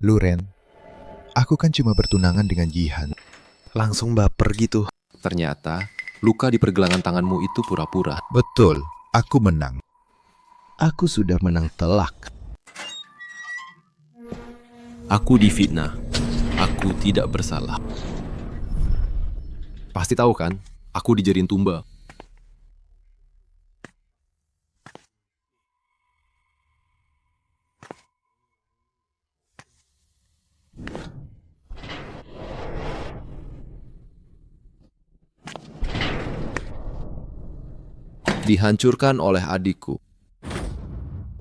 Luren, aku kan cuma bertunangan dengan Jihan. Langsung baper gitu. Ternyata, luka di pergelangan tanganmu itu pura-pura. Betul, aku menang. Aku sudah menang telak. Aku difitnah. Aku tidak bersalah. Pasti tahu kan, aku dijadiin tumba. Dihancurkan oleh adikku.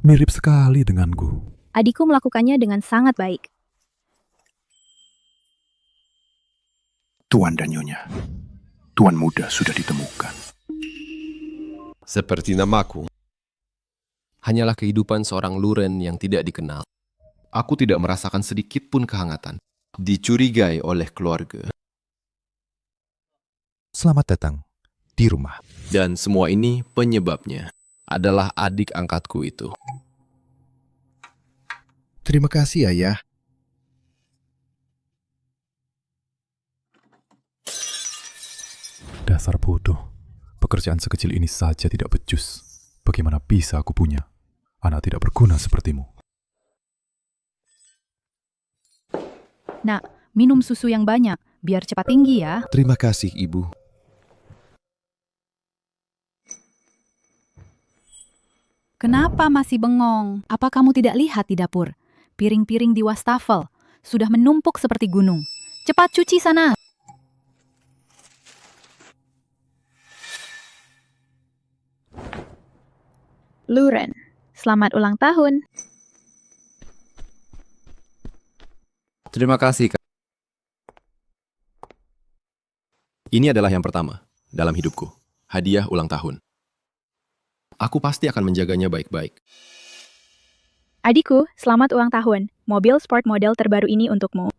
Mirip sekali denganku. Adikku melakukannya dengan sangat baik. Tuan dan Nyonya, Tuan muda sudah ditemukan. Seperti namaku. Hanyalah kehidupan seorang Luren yang tidak dikenal. Aku tidak merasakan sedikit pun kehangatan. Dicurigai oleh keluarga. Selamat datang di rumah. Dan semua ini penyebabnya adalah adik angkatku itu. Terima kasih, Ayah. Dasar bodoh. Pekerjaan sekecil ini saja tidak becus. Bagaimana bisa aku punya anak tidak berguna sepertimu? Nak, minum susu yang banyak, biar cepat tinggi ya. Terima kasih, Ibu. Kenapa masih bengong? Apa kamu tidak lihat di dapur? Piring-piring di wastafel sudah menumpuk seperti gunung. Cepat cuci sana. Luren, selamat ulang tahun. Terima kasih, Kak. Ini adalah yang pertama dalam hidupku. Hadiah ulang tahun. Aku pasti akan menjaganya baik-baik. Adikku, selamat ulang tahun. Mobil sport model terbaru ini untukmu.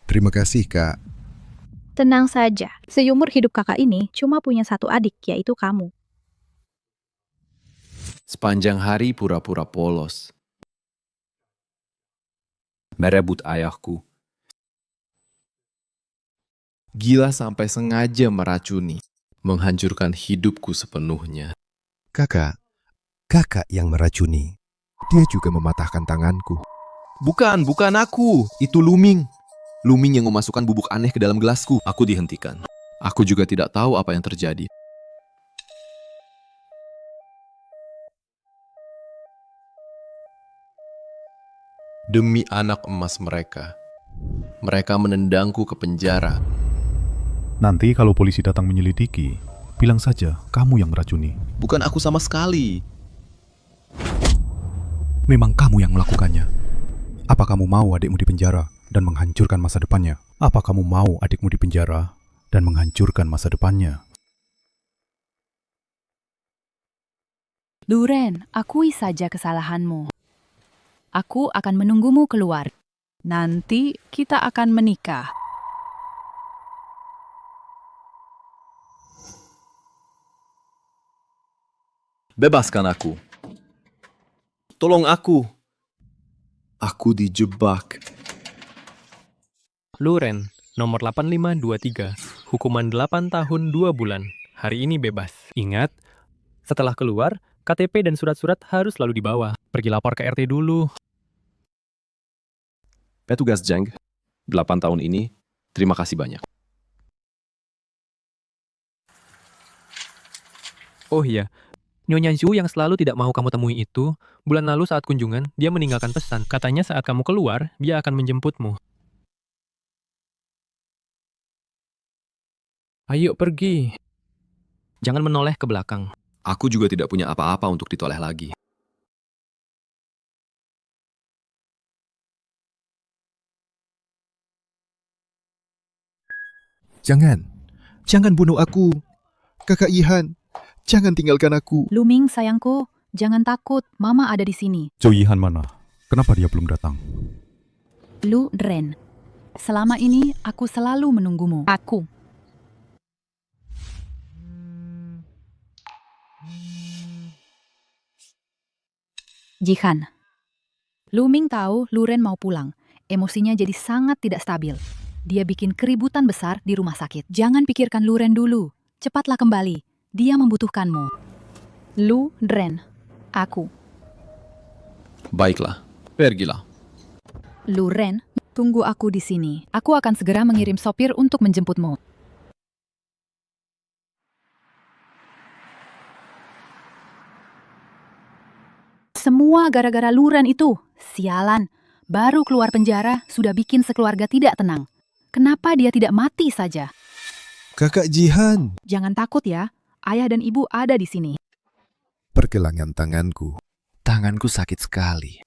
Terima kasih, Kak. Tenang saja, seumur hidup kakak ini cuma punya satu adik, yaitu kamu. Sepanjang hari pura-pura polos. Merebut ayahku. Gila sampai sengaja meracuni. Menghancurkan hidupku sepenuhnya. Kakak yang meracuni. Dia juga mematahkan tanganku. Bukan aku. Itu Luming. Luming yang memasukkan bubuk aneh ke dalam gelasku. Aku dihentikan. Aku juga tidak tahu apa yang terjadi. Demi anak emas mereka. Mereka menendangku ke penjara. Nanti kalau polisi datang menyelidiki, bilang saja kamu yang meracuni. Bukan aku sama sekali. Memang kamu yang melakukannya. Apa kamu mau adikmu di penjara dan menghancurkan masa depannya? Apa kamu mau adikmu di penjara dan menghancurkan masa depannya? Luren, akui saja kesalahanmu. Aku akan menunggumu keluar. Nanti kita akan menikah. Bebaskan aku. Tolong aku. Aku dijebak. Luren, nomor 8523, hukuman 8 tahun 2 bulan. Hari ini bebas. Ingat, setelah keluar, KTP dan surat-surat harus selalu dibawa. Pergi lapor ke RT dulu. Petugas Jeng, 8 tahun ini, terima kasih banyak. Oh iya, Nyonya Zhu yang selalu tidak mau kamu temui itu, bulan lalu saat kunjungan, dia meninggalkan pesan. Katanya saat kamu keluar, dia akan menjemputmu. Ayo pergi. Jangan menoleh ke belakang. Aku juga tidak punya apa-apa untuk ditoleh lagi. Jangan bunuh aku. Kakak Ihan, jangan tinggalkan aku. Luming, sayangku, jangan takut. Mama ada di sini. Zhou Yihan mana? Kenapa dia belum datang? Luren, selama ini aku selalu menunggumu. Aku. Jihan, Lu Ming tahu Luren mau pulang. Emosinya jadi sangat tidak stabil. Dia bikin keributan besar di rumah sakit. Jangan pikirkan Luren dulu. Cepatlah kembali. Dia membutuhkanmu. Lu Ren. Aku. Baiklah, pergilah. Luren, tunggu aku di sini. Aku akan segera mengirim sopir untuk menjemputmu. Semua gara-gara Luren itu. Sialan. Baru keluar penjara, sudah bikin sekeluarga tidak tenang. Kenapa dia tidak mati saja? Kakak Jihan. Jangan takut ya. Ayah dan ibu ada di sini. Pergelangan tanganku. Tanganku sakit sekali.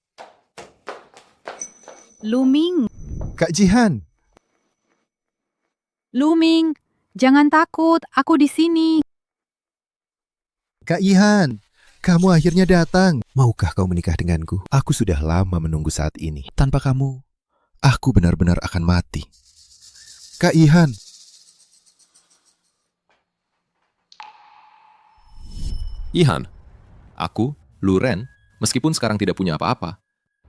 Lu Ming, Kak Jihan. Lu Ming, jangan takut. Aku di sini. Kak Jihan. Kamu akhirnya datang. Maukah kau menikah denganku? Aku sudah lama menunggu saat ini. Tanpa kamu, aku benar-benar akan mati. Kak Jihan. Ihan, aku, Luren, meskipun sekarang tidak punya apa-apa,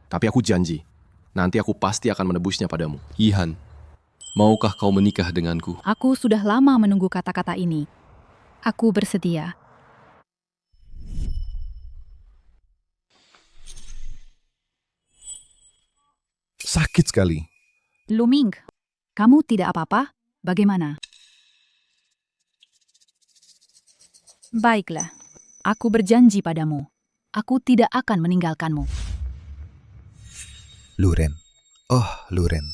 tapi aku janji, nanti aku pasti akan menebusnya padamu. Ihan, maukah kau menikah denganku? Aku sudah lama menunggu kata-kata ini. Aku bersedia. Sakit sekali. Lu Ming, kamu tidak apa-apa? Bagaimana? Baiklah, aku berjanji padamu. Aku tidak akan meninggalkanmu. Luren. Oh, Luren.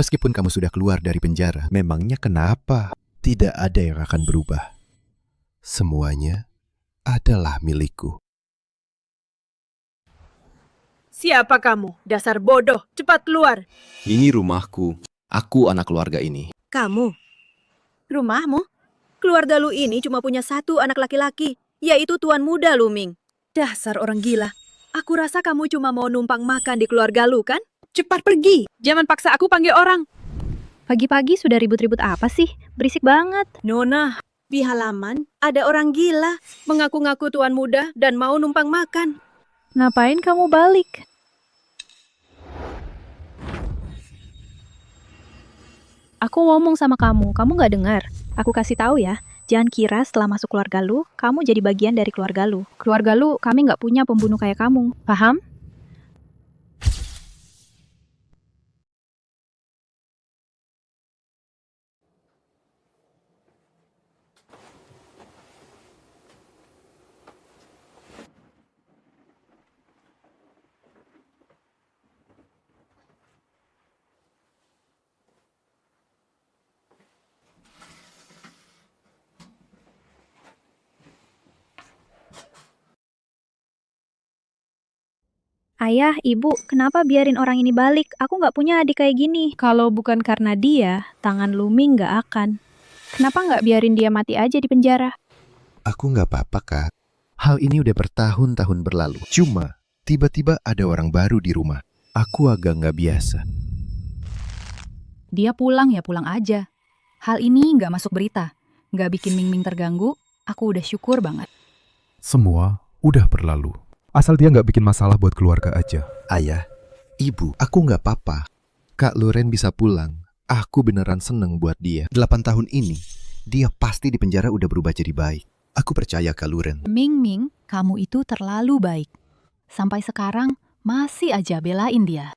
Meskipun kamu sudah keluar dari penjara, memangnya kenapa? Tidak ada yang akan berubah. Semuanya adalah milikku. Siapa kamu? Dasar bodoh. Cepat keluar. Ini rumahku. Aku anak keluarga ini. Kamu? Rumahmu? Keluarga lu ini cuma punya satu anak laki-laki, yaitu Tuan Muda Lu Ming. Dasar orang gila. Aku rasa kamu cuma mau numpang makan di keluarga lu, kan? Cepat pergi. Jangan paksa aku panggil orang. Pagi-pagi sudah ribut-ribut apa sih? Berisik banget. Nona, di halaman ada orang gila mengaku-ngaku Tuan Muda dan mau numpang makan. Ngapain kamu balik? Aku ngomong sama kamu nggak dengar. Aku kasih tahu ya, jangan kira setelah masuk keluarga lu, kamu jadi bagian dari keluarga lu. Keluarga lu, kami nggak punya pembunuh kayak kamu. Paham? Ayah, ibu, kenapa biarin orang ini balik? Aku nggak punya adik kayak gini. Kalau bukan karena dia, tangan Lu Ming nggak akan. Kenapa nggak biarin dia mati aja di penjara? Aku nggak apa-apa, Kak. Hal ini udah bertahun-tahun berlalu. Cuma, tiba-tiba ada orang baru di rumah. Aku agak nggak biasa. Dia pulang ya pulang aja. Hal ini nggak masuk berita. Nggak bikin Ming Ming terganggu. Aku udah syukur banget. Semua udah berlalu. Asal dia nggak bikin masalah buat keluarga aja. Ayah, ibu, aku nggak apa-apa. Kak Luren bisa pulang. Aku beneran seneng buat dia. 8 tahun ini, dia pasti di penjara udah berubah jadi baik. Aku percaya Kak Luren. Ming Ming, kamu itu terlalu baik. Sampai sekarang masih aja belain dia.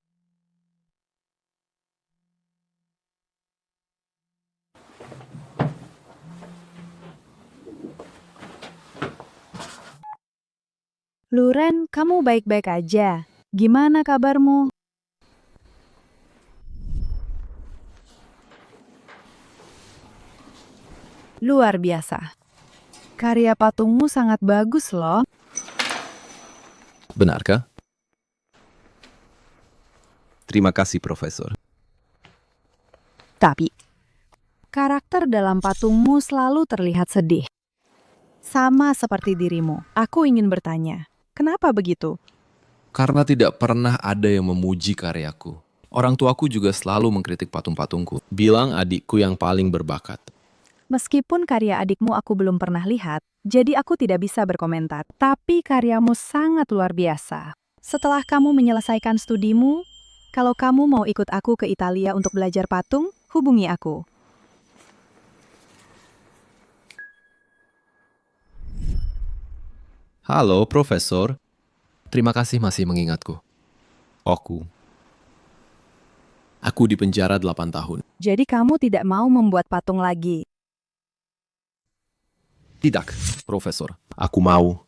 Luren, kamu baik-baik aja. Gimana kabarmu? Luar biasa. Karya patungmu sangat bagus loh. Benarkah? Terima kasih, Profesor. Tapi, karakter dalam patungmu selalu terlihat sedih. Sama seperti dirimu. Aku ingin bertanya, kenapa begitu? Karena tidak pernah ada yang memuji karyaku. Orang tuaku juga selalu mengkritik patung-patungku. Bilang adikku yang paling berbakat. Meskipun karya adikmu aku belum pernah lihat, jadi aku tidak bisa berkomentar. Tapi karyamu sangat luar biasa. Setelah kamu menyelesaikan studimu, kalau kamu mau ikut aku ke Italia untuk belajar patung, hubungi aku. Halo, Profesor. Terima kasih masih mengingatku. Aku di penjara 8 tahun. Jadi kamu tidak mau membuat patung lagi. Tidak, Profesor. Aku mau.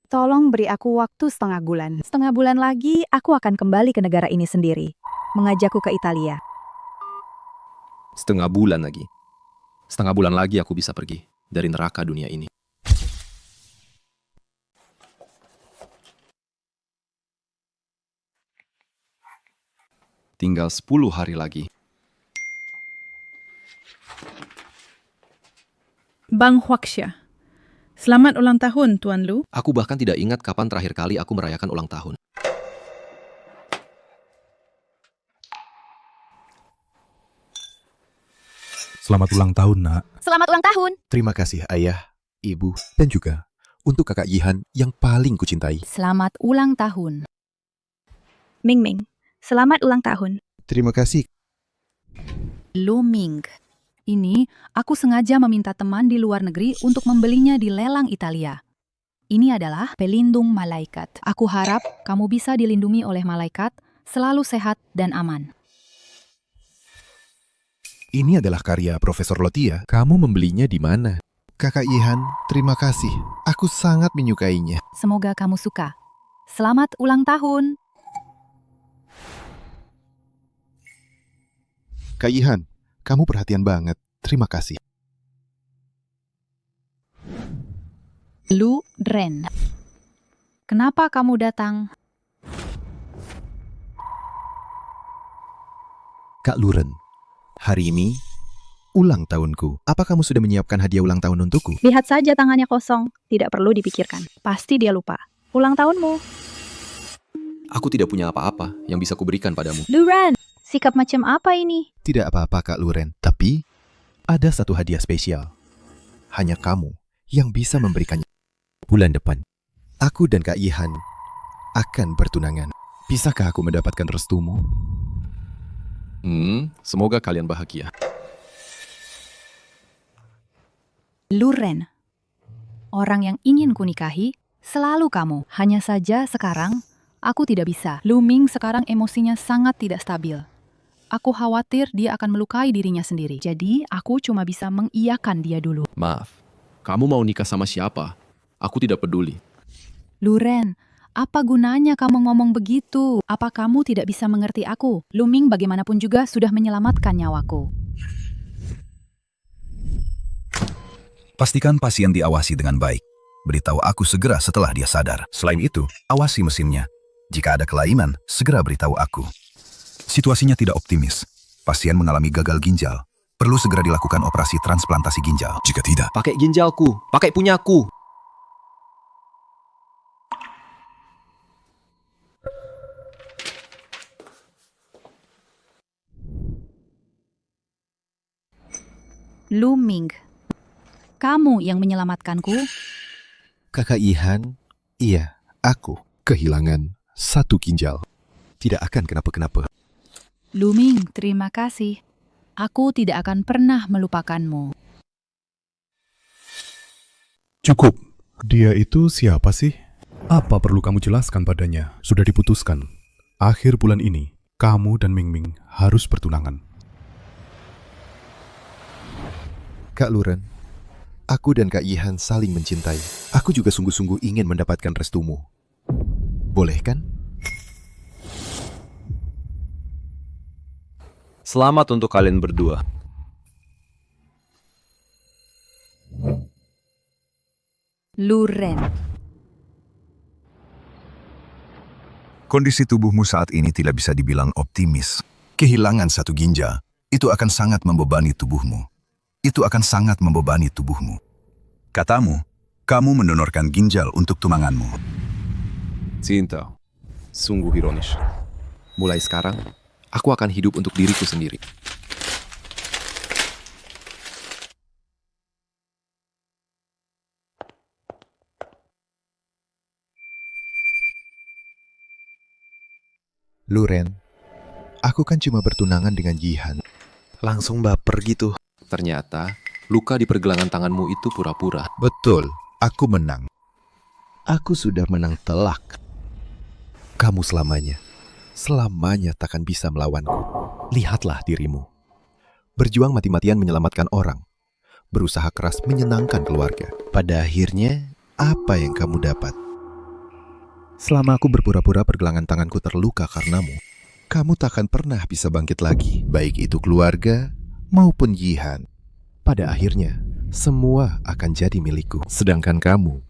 Tolong beri aku waktu setengah bulan. Setengah bulan lagi, aku akan kembali ke negara ini sendiri. Mengajakku ke Italia. Setengah bulan lagi. Setengah bulan lagi aku bisa pergi dari neraka dunia ini. Tinggal 10 hari lagi. Bang Huaxia. Selamat ulang tahun, Tuan Lu. Aku bahkan tidak ingat kapan terakhir kali aku merayakan ulang tahun. Selamat ulang tahun, Nak. Selamat ulang tahun. Terima kasih ayah, ibu, dan juga untuk kakak Yihan yang paling kucintai. Selamat ulang tahun. Ming Ming, selamat ulang tahun. Terima kasih. Lu Ming. Ini aku sengaja meminta teman di luar negeri untuk membelinya di lelang Italia. Ini adalah pelindung malaikat. Aku harap kamu bisa dilindungi oleh malaikat, selalu sehat dan aman. Ini adalah karya Profesor Lotia. Kamu membelinya di mana? Kakak Yihan, terima kasih. Aku sangat menyukainya. Semoga kamu suka. Selamat ulang tahun. Kak Yihan, kamu perhatian banget. Terima kasih. Lu Ren. Kenapa kamu datang? Kak Luren, hari ini ulang tahunku. Apa kamu sudah menyiapkan hadiah ulang tahun untukku? Lihat saja tangannya kosong, tidak perlu dipikirkan. Pasti dia lupa. Ulang tahunmu. Aku tidak punya apa-apa yang bisa kuberikan padamu. Luren, sikap macam apa ini? Tidak apa-apa Kak Luren, tapi ada satu hadiah spesial. Hanya kamu yang bisa memberikannya. Bulan depan, aku dan Kak Yihan akan bertunangan. Bisakah aku mendapatkan restumu? Semoga kalian bahagia. Lu Ren. Orang yang ingin kunikahi selalu kamu. Hanya saja sekarang aku tidak bisa. Lu Ming sekarang emosinya sangat tidak stabil. Aku khawatir dia akan melukai dirinya sendiri. Jadi, aku cuma bisa mengiyakan dia dulu. Maaf, kamu mau nikah sama siapa? Aku tidak peduli. Luren, apa gunanya kamu ngomong begitu? Apa kamu tidak bisa mengerti aku? Lu Ming bagaimanapun juga sudah menyelamatkan nyawaku. Pastikan pasien diawasi dengan baik. Beritahu aku segera setelah dia sadar. Selain itu, awasi mesinnya. Jika ada kelainan, segera beritahu aku. Situasinya tidak optimis. Pasien mengalami gagal ginjal. Perlu segera dilakukan operasi transplantasi ginjal. Jika tidak, Pakai ginjalku, pakai punyaku. Lu Ming, kamu yang menyelamatkanku? Kakak Yihan, iya, aku kehilangan satu ginjal. Tidak akan kenapa-kenapa. Lu Ming, terima kasih. Aku tidak akan pernah melupakanmu. Cukup. Dia itu siapa sih? Apa perlu kamu jelaskan padanya? Sudah diputuskan. Akhir bulan ini, kamu dan Ming Ming harus bertunangan. Kak Luren, aku dan Kak Yihan saling mencintai. Aku juga sungguh-sungguh ingin mendapatkan restumu. Boleh kan? Selamat untuk kalian berdua. Lu Ren. kondisi tubuhmu saat ini tidak bisa dibilang optimis. Kehilangan satu ginjal, itu akan sangat membebani tubuhmu. Itu akan sangat membebani tubuhmu. Katamu, kamu mendonorkan ginjal untuk tunanganmu. Cinta, sungguh ironis. Mulai sekarang, aku akan hidup untuk diriku sendiri. Luren, aku kan cuma bertunangan dengan Yihan. Langsung baper gitu. Ternyata, luka di pergelangan tanganmu itu pura-pura. Betul, aku menang. Aku sudah menang telak. Kamu selamanya takkan bisa melawanku. Lihatlah dirimu. Berjuang mati-matian menyelamatkan orang. Berusaha keras menyenangkan keluarga. Pada akhirnya, apa yang kamu dapat? Selama aku berpura-pura pergelangan tanganku terluka karenamu, kamu takkan pernah bisa bangkit lagi, baik itu keluarga maupun Yihan. Pada akhirnya, semua akan jadi milikku, sedangkan kamu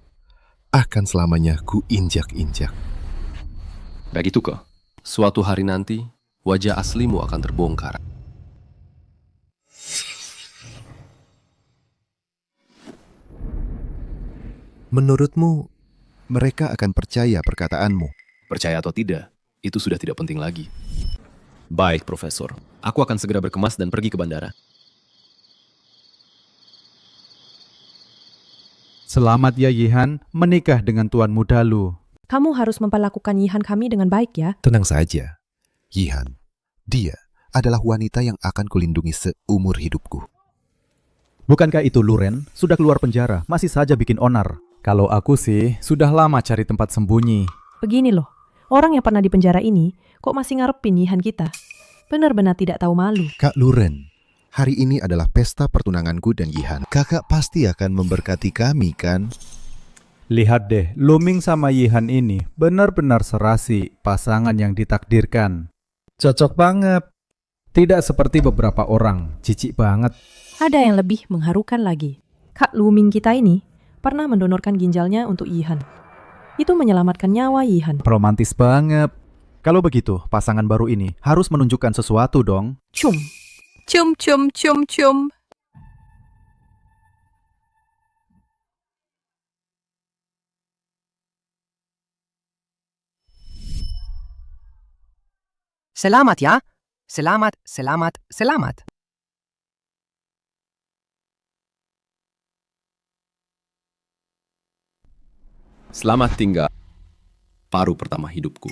akan selamanya ku injak-injak. Begitu kok. Suatu hari nanti, wajah aslimu akan terbongkar. Menurutmu, mereka akan percaya perkataanmu? Percaya atau tidak, itu sudah tidak penting lagi. Baik, Profesor. Aku akan segera berkemas dan pergi ke bandara. Selamat ya Yihan, menikah dengan Tuan Muda Lu. Kamu harus memperlakukan Yihan kami dengan baik ya. Tenang saja, Yihan. Dia adalah wanita yang akan kulindungi seumur hidupku. Bukankah itu Luren? Sudah keluar penjara, masih saja bikin onar. Kalau aku sih, sudah lama cari tempat sembunyi. Begini loh, orang yang pernah di penjara ini kok masih ngarepin Yihan kita. Benar-benar tidak tahu malu. Kak Luren, hari ini adalah pesta pertunanganku dan Yihan. Kakak pasti akan memberkati kami, kan? Lihat deh, Luming sama Yihan ini benar-benar serasi, pasangan yang ditakdirkan. Cocok banget. Tidak seperti beberapa orang, cicik banget. Ada yang lebih mengharukan lagi. Kak Luming kita ini pernah mendonorkan ginjalnya untuk Yihan. Itu menyelamatkan nyawa Yihan. Romantis banget. Kalau begitu, pasangan baru ini harus menunjukkan sesuatu dong. Cum. Cum, cum, cum, cum. Selamat ya. Selamat, selamat, selamat. Selamat tinggal, paruh pertama hidupku.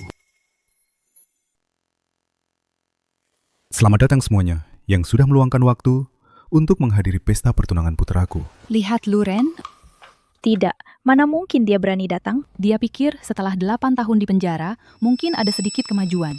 Selamat datang semuanya yang sudah meluangkan waktu untuk menghadiri pesta pertunangan putraku. Lihat Luren, Tidak, mana mungkin dia berani datang? dia pikir setelah 8 tahun di penjara, mungkin ada sedikit kemajuan.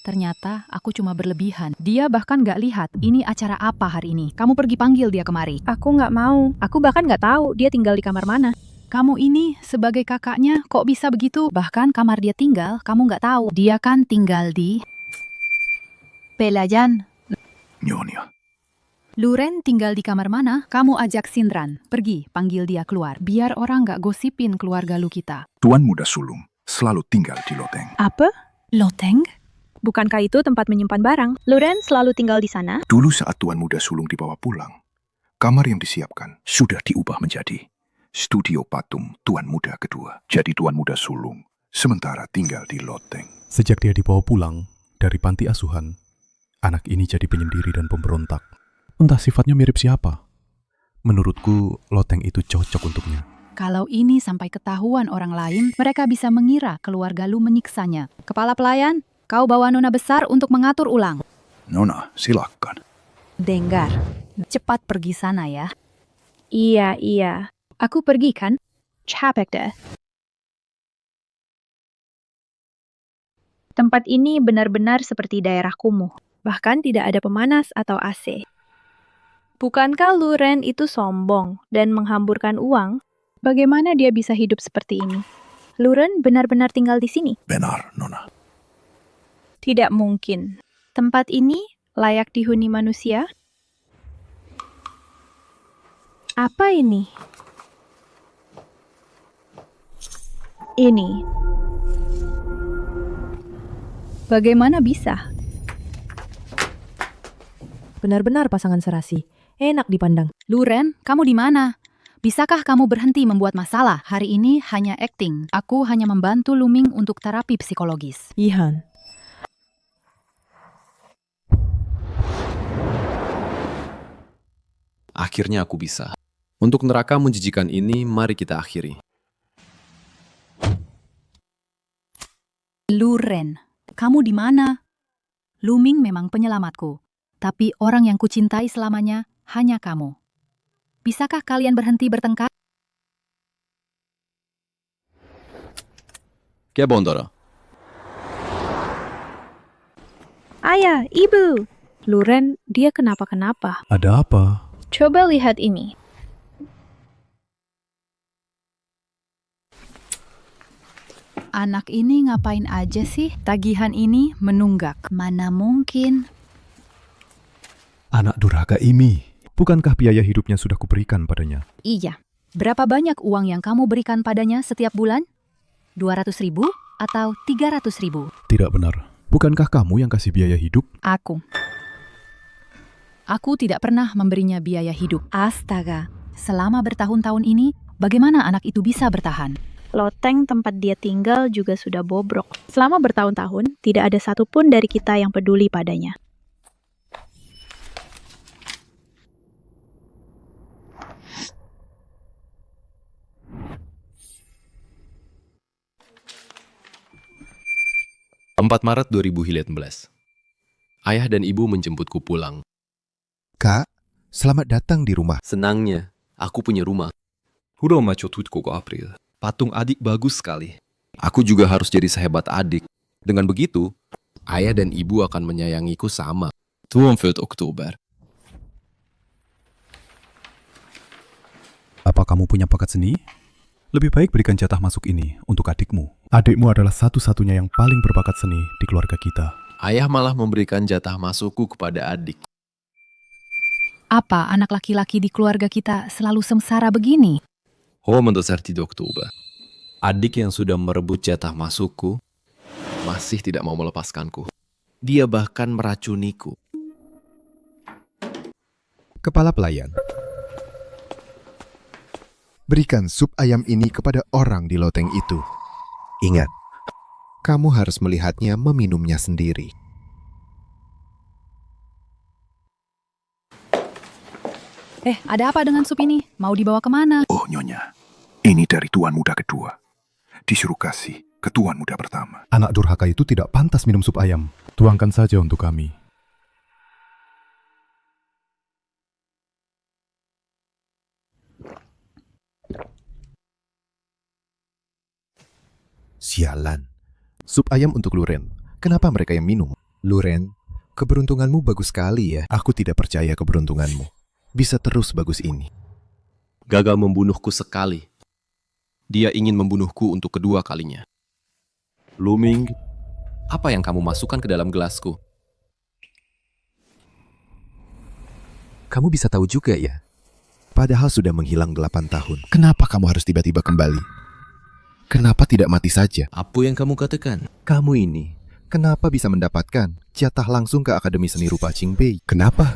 Ternyata aku cuma berlebihan. Dia bahkan gak lihat ini acara apa hari ini. Kamu pergi panggil dia kemari. Aku nggak mau. Aku bahkan nggak tahu dia tinggal di kamar mana. Kamu ini sebagai kakaknya kok bisa begitu? Bahkan kamar dia tinggal, kamu nggak tahu. Dia kan tinggal di Pelayan. Nyonya. Luren tinggal di kamar mana? Kamu ajak Sindran. Pergi, panggil dia keluar. Biar orang nggak gosipin keluarga lu kita. Tuan Muda Sulung selalu tinggal di loteng. Apa? Loteng? Bukankah itu tempat menyimpan barang? Luren selalu tinggal di sana? Dulu saat Tuan Muda Sulung dibawa pulang, kamar yang disiapkan sudah diubah menjadi studio patung Tuan Muda kedua. Jadi Tuan Muda Sulung sementara tinggal di loteng. Sejak dia dibawa pulang dari panti asuhan, anak ini jadi penyendiri dan pemberontak. Entah sifatnya mirip siapa. Menurutku, loteng itu cocok untuknya. Kalau ini sampai ketahuan orang lain, mereka bisa mengira keluarga lu menyiksanya. Kepala pelayan, kau bawa nona besar untuk mengatur ulang. Nona, silakan. Denggar, cepat pergi sana ya. Iya. Aku pergi kan? Capek deh. Tempat ini benar-benar seperti daerah kumuh. Bahkan tidak ada pemanas atau AC. Bukankah Luren itu sombong dan menghamburkan uang? Bagaimana dia bisa hidup seperti ini? Luren benar-benar tinggal di sini? Benar, Nona. Tidak mungkin. Tempat ini layak dihuni manusia? Apa ini? Ini. Bagaimana bisa? Benar-benar pasangan serasi. Enak dipandang. Luren, kamu di mana? Bisakah kamu berhenti membuat masalah? Hari ini hanya acting. Aku hanya membantu Luming untuk terapi psikologis. Yihan. Akhirnya aku bisa. Untuk neraka menjijikan ini, mari kita akhiri. Luren, kamu di mana? Luming memang penyelamatku, tapi orang yang kucintai selamanya hanya kamu. Bisakah kalian berhenti bertengkar? Kya bondara? Ayah, ibu. Luren, dia kenapa-kenapa. Ada apa? Coba lihat ini. Anak ini ngapain aja sih? Tagihan ini menunggak. Mana mungkin? Anak durhaka ini. Bukankah biaya hidupnya sudah kuberikan padanya? Iya. Berapa banyak uang yang kamu berikan padanya setiap bulan? 200.000 atau 300.000? Tidak benar. Bukankah kamu yang kasih biaya hidup? Aku. Aku tidak pernah memberinya biaya hidup. Astaga. Selama bertahun-tahun ini, bagaimana anak itu bisa bertahan? Loteng tempat dia tinggal juga sudah bobrok. Selama bertahun-tahun, tidak ada satupun dari kita yang peduli padanya. Maret 2019. Ayah dan ibu menjemputku pulang. Kak, selamat datang di rumah. Senangnya, aku punya rumah. Patung adik bagus sekali. Aku juga harus jadi sehebat adik. Dengan begitu, ayah dan ibu akan menyayangiku sama. 24 Oktober. Apa kamu punya bakat seni? Lebih baik berikan jatah masuk ini untuk adikmu. Adikmu adalah satu-satunya yang paling berbakat seni di keluarga kita. Ayah malah memberikan jatah masukku kepada adik. Apa anak laki-laki di keluarga kita selalu sengsara begini? Oktober. Adik yang sudah merebut jatah masukku masih tidak mau melepaskanku. Dia bahkan meracuniku. Kepala pelayan. Berikan sup ayam ini kepada orang di loteng itu. Ingat, kamu harus melihatnya meminumnya sendiri. Ada apa dengan sup ini? Mau dibawa kemana? Oh, Nyonya. Ini dari tuan muda kedua. Disuruh kasih ke tuan muda pertama. Anak durhaka itu tidak pantas minum sup ayam. Tuangkan saja untuk kami. Sialan. Sup ayam untuk Luren. Kenapa mereka yang minum? Luren, keberuntunganmu bagus sekali ya. Aku tidak percaya keberuntunganmu bisa terus bagus ini. Gagal membunuhku sekali. Dia ingin membunuhku untuk kedua kalinya. Luming, apa yang kamu masukkan ke dalam gelasku? Kamu bisa tahu juga ya? Padahal sudah menghilang 8 tahun. Kenapa kamu harus tiba-tiba kembali? Kenapa tidak mati saja? Apa yang kamu katakan? Kamu ini, kenapa bisa mendapatkan jatah langsung ke Akademi Seni Rupa Qingbei? Kenapa?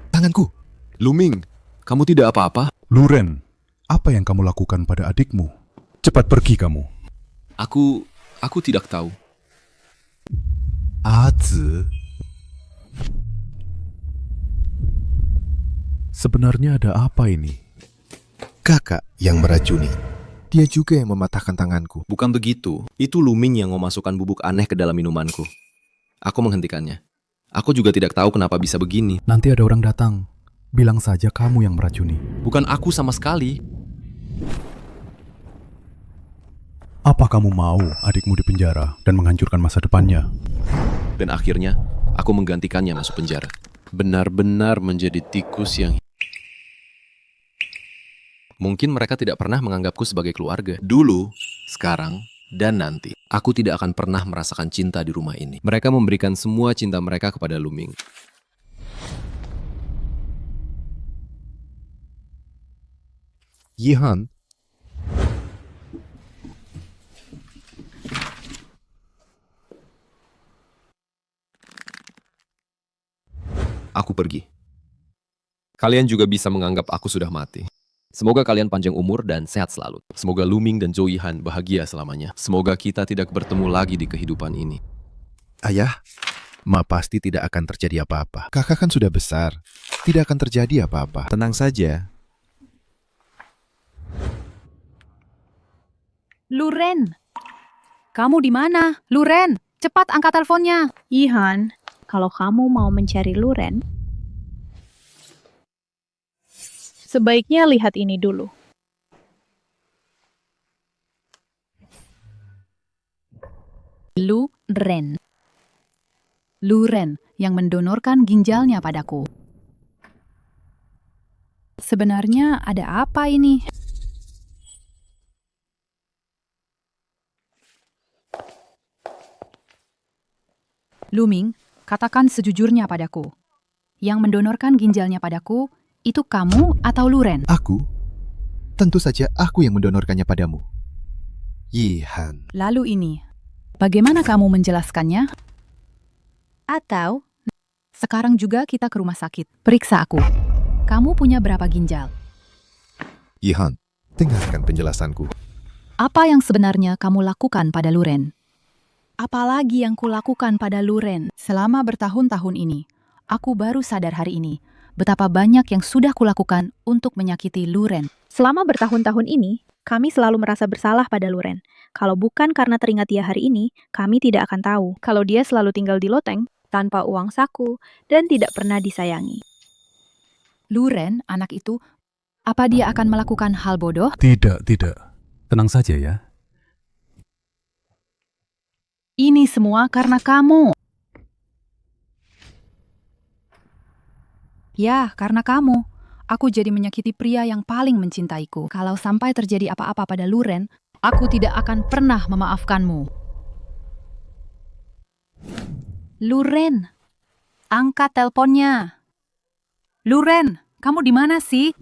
Tanganku. Luming, kamu tidak apa-apa? Luren, apa yang kamu lakukan pada adikmu? Cepat pergi kamu. Aku tidak tahu. Azi. Sebenarnya ada apa ini? Kakak yang meracuni. Dia juga yang mematahkan tanganku. Bukan begitu. Itu Luming yang memasukkan bubuk aneh ke dalam minumanku. Aku menghentikannya. Aku juga tidak tahu kenapa bisa begini. Nanti ada orang datang. Bilang saja kamu yang meracuni. Bukan aku sama sekali. Apa kamu mau adikmu dipenjara dan menghancurkan masa depannya? Dan akhirnya, aku menggantikannya masuk penjara. Benar-benar menjadi tikus yang... Mungkin mereka tidak pernah menganggapku sebagai keluarga. Dulu, sekarang, dan nanti. Aku tidak akan pernah merasakan cinta di rumah ini. Mereka memberikan semua cinta mereka kepada Luming. Yihan, aku pergi. Kalian juga bisa menganggap aku sudah mati. Semoga kalian panjang umur dan sehat selalu. Semoga Luming dan Zhou Yihan bahagia selamanya. Semoga kita tidak bertemu lagi di kehidupan ini. Ayah, Ma pasti tidak akan terjadi apa-apa. Kakak kan sudah besar. Tidak akan terjadi apa-apa. Tenang saja. Luren! Kamu di mana? Luren, cepat angkat teleponnya. Yihan, kalau kamu mau mencari Luren, sebaiknya lihat ini dulu. Luren. Luren yang mendonorkan ginjalnya padaku. Sebenarnya ada apa ini? Luming, katakan sejujurnya padaku. Yang mendonorkan ginjalnya padaku, itu kamu atau Luren? Aku? Tentu saja aku yang mendonorkannya padamu. Yihan. Lalu ini, bagaimana kamu menjelaskannya? Atau, sekarang juga kita ke rumah sakit. Periksa aku. Kamu punya berapa ginjal? Yihan, dengarkan penjelasanku. Apa yang sebenarnya kamu lakukan pada Luren? Apalagi yang kulakukan pada Luren selama bertahun-tahun ini. Aku baru sadar hari ini betapa banyak yang sudah kulakukan untuk menyakiti Luren. Selama bertahun-tahun ini, kami selalu merasa bersalah pada Luren. Kalau bukan karena teringat dia hari ini, kami tidak akan tahu kalau dia selalu tinggal di loteng, tanpa uang saku, dan tidak pernah disayangi. Luren, anak itu, apa dia akan melakukan hal bodoh? Tidak. Tenang saja ya. Ini semua karena kamu. Ya, karena kamu. Aku jadi menyakiti pria yang paling mencintaiku. Kalau sampai terjadi apa-apa pada Luren, aku tidak akan pernah memaafkanmu. Luren, angkat teleponnya. Luren, kamu di mana sih?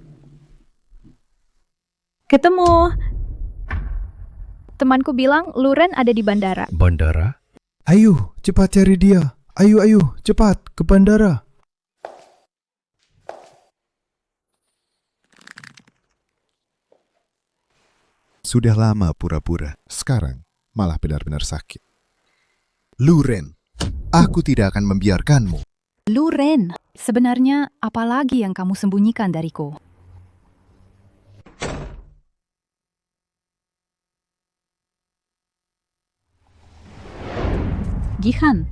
Ketemu. Temanku bilang Luren ada di bandara. Bandara? Ayo, cepat cari dia. Ayo, cepat ke bandara. Sudah lama pura-pura. Sekarang malah benar-benar sakit. Luren, aku tidak akan membiarkanmu. Luren, sebenarnya apa lagi yang kamu sembunyikan dariku? Gihan,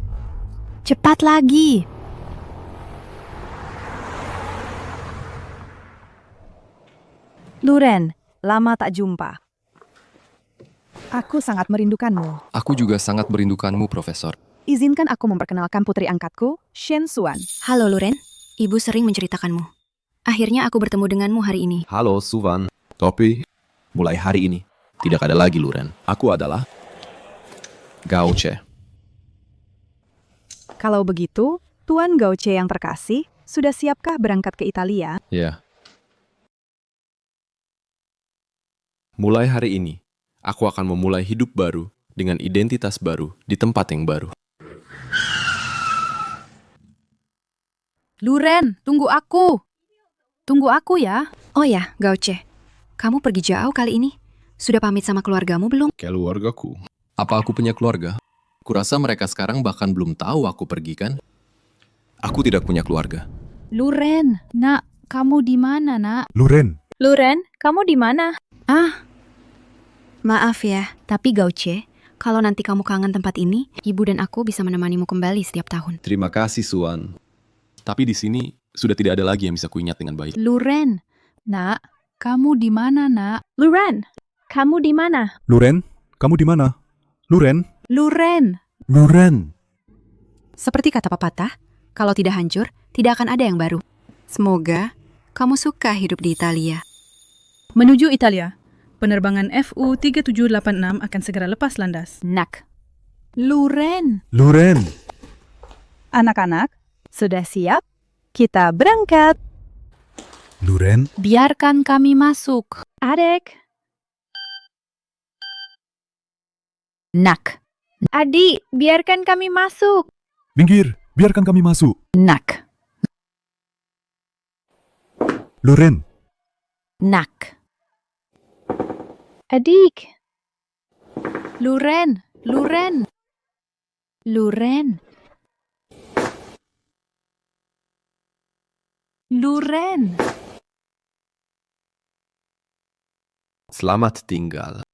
cepat lagi. Luren, lama tak jumpa. Aku sangat merindukanmu. Aku juga sangat merindukanmu, Profesor. Izinkan aku memperkenalkan putri angkatku, Shen Suan. Halo Luren, ibu sering menceritakanmu. Akhirnya aku bertemu denganmu hari ini. Halo, Suvan. Tapi, mulai hari ini, tidak ada lagi Luren. Aku adalah Gauche. Kalau begitu, Tuan Gauche yang terkasih, sudah siapkah berangkat ke Italia? Ya. Mulai hari ini, aku akan memulai hidup baru dengan identitas baru di tempat yang baru. Luren, tunggu aku. Tunggu aku ya. Oh ya, Gauche, kamu pergi jauh kali ini. Sudah pamit sama keluargamu belum? Keluargaku. Apa aku punya keluarga? Kurasa mereka sekarang bahkan belum tahu aku pergi kan? Aku tidak punya keluarga. Luren, nak, kamu di mana, nak? Luren, Luren, kamu di mana? Maaf ya, tapi Gauche, kalau nanti kamu kangen tempat ini, ibu dan aku bisa menemanimu kembali setiap tahun. Terima kasih, Suan. Tapi di sini sudah tidak ada lagi yang bisa kuingat dengan baik. Luren, nak, kamu di mana, nak? Luren, kamu di mana? Luren, kamu di mana? Luren? Luren. Luren. Seperti kata pepatah, kalau tidak hancur, tidak akan ada yang baru. Semoga kamu suka hidup di Italia. Menuju Italia, penerbangan FU 3786 akan segera lepas landas. Nak. Luren. Luren. Anak-anak, sudah siap? Kita berangkat. Luren. Biarkan kami masuk. Adek. Nak. Adik, biarkan kami masuk. Minggir, biarkan kami masuk. Nak. Luren. Nak. Adik. Luren. Luren. Luren. Luren. Selamat tinggal.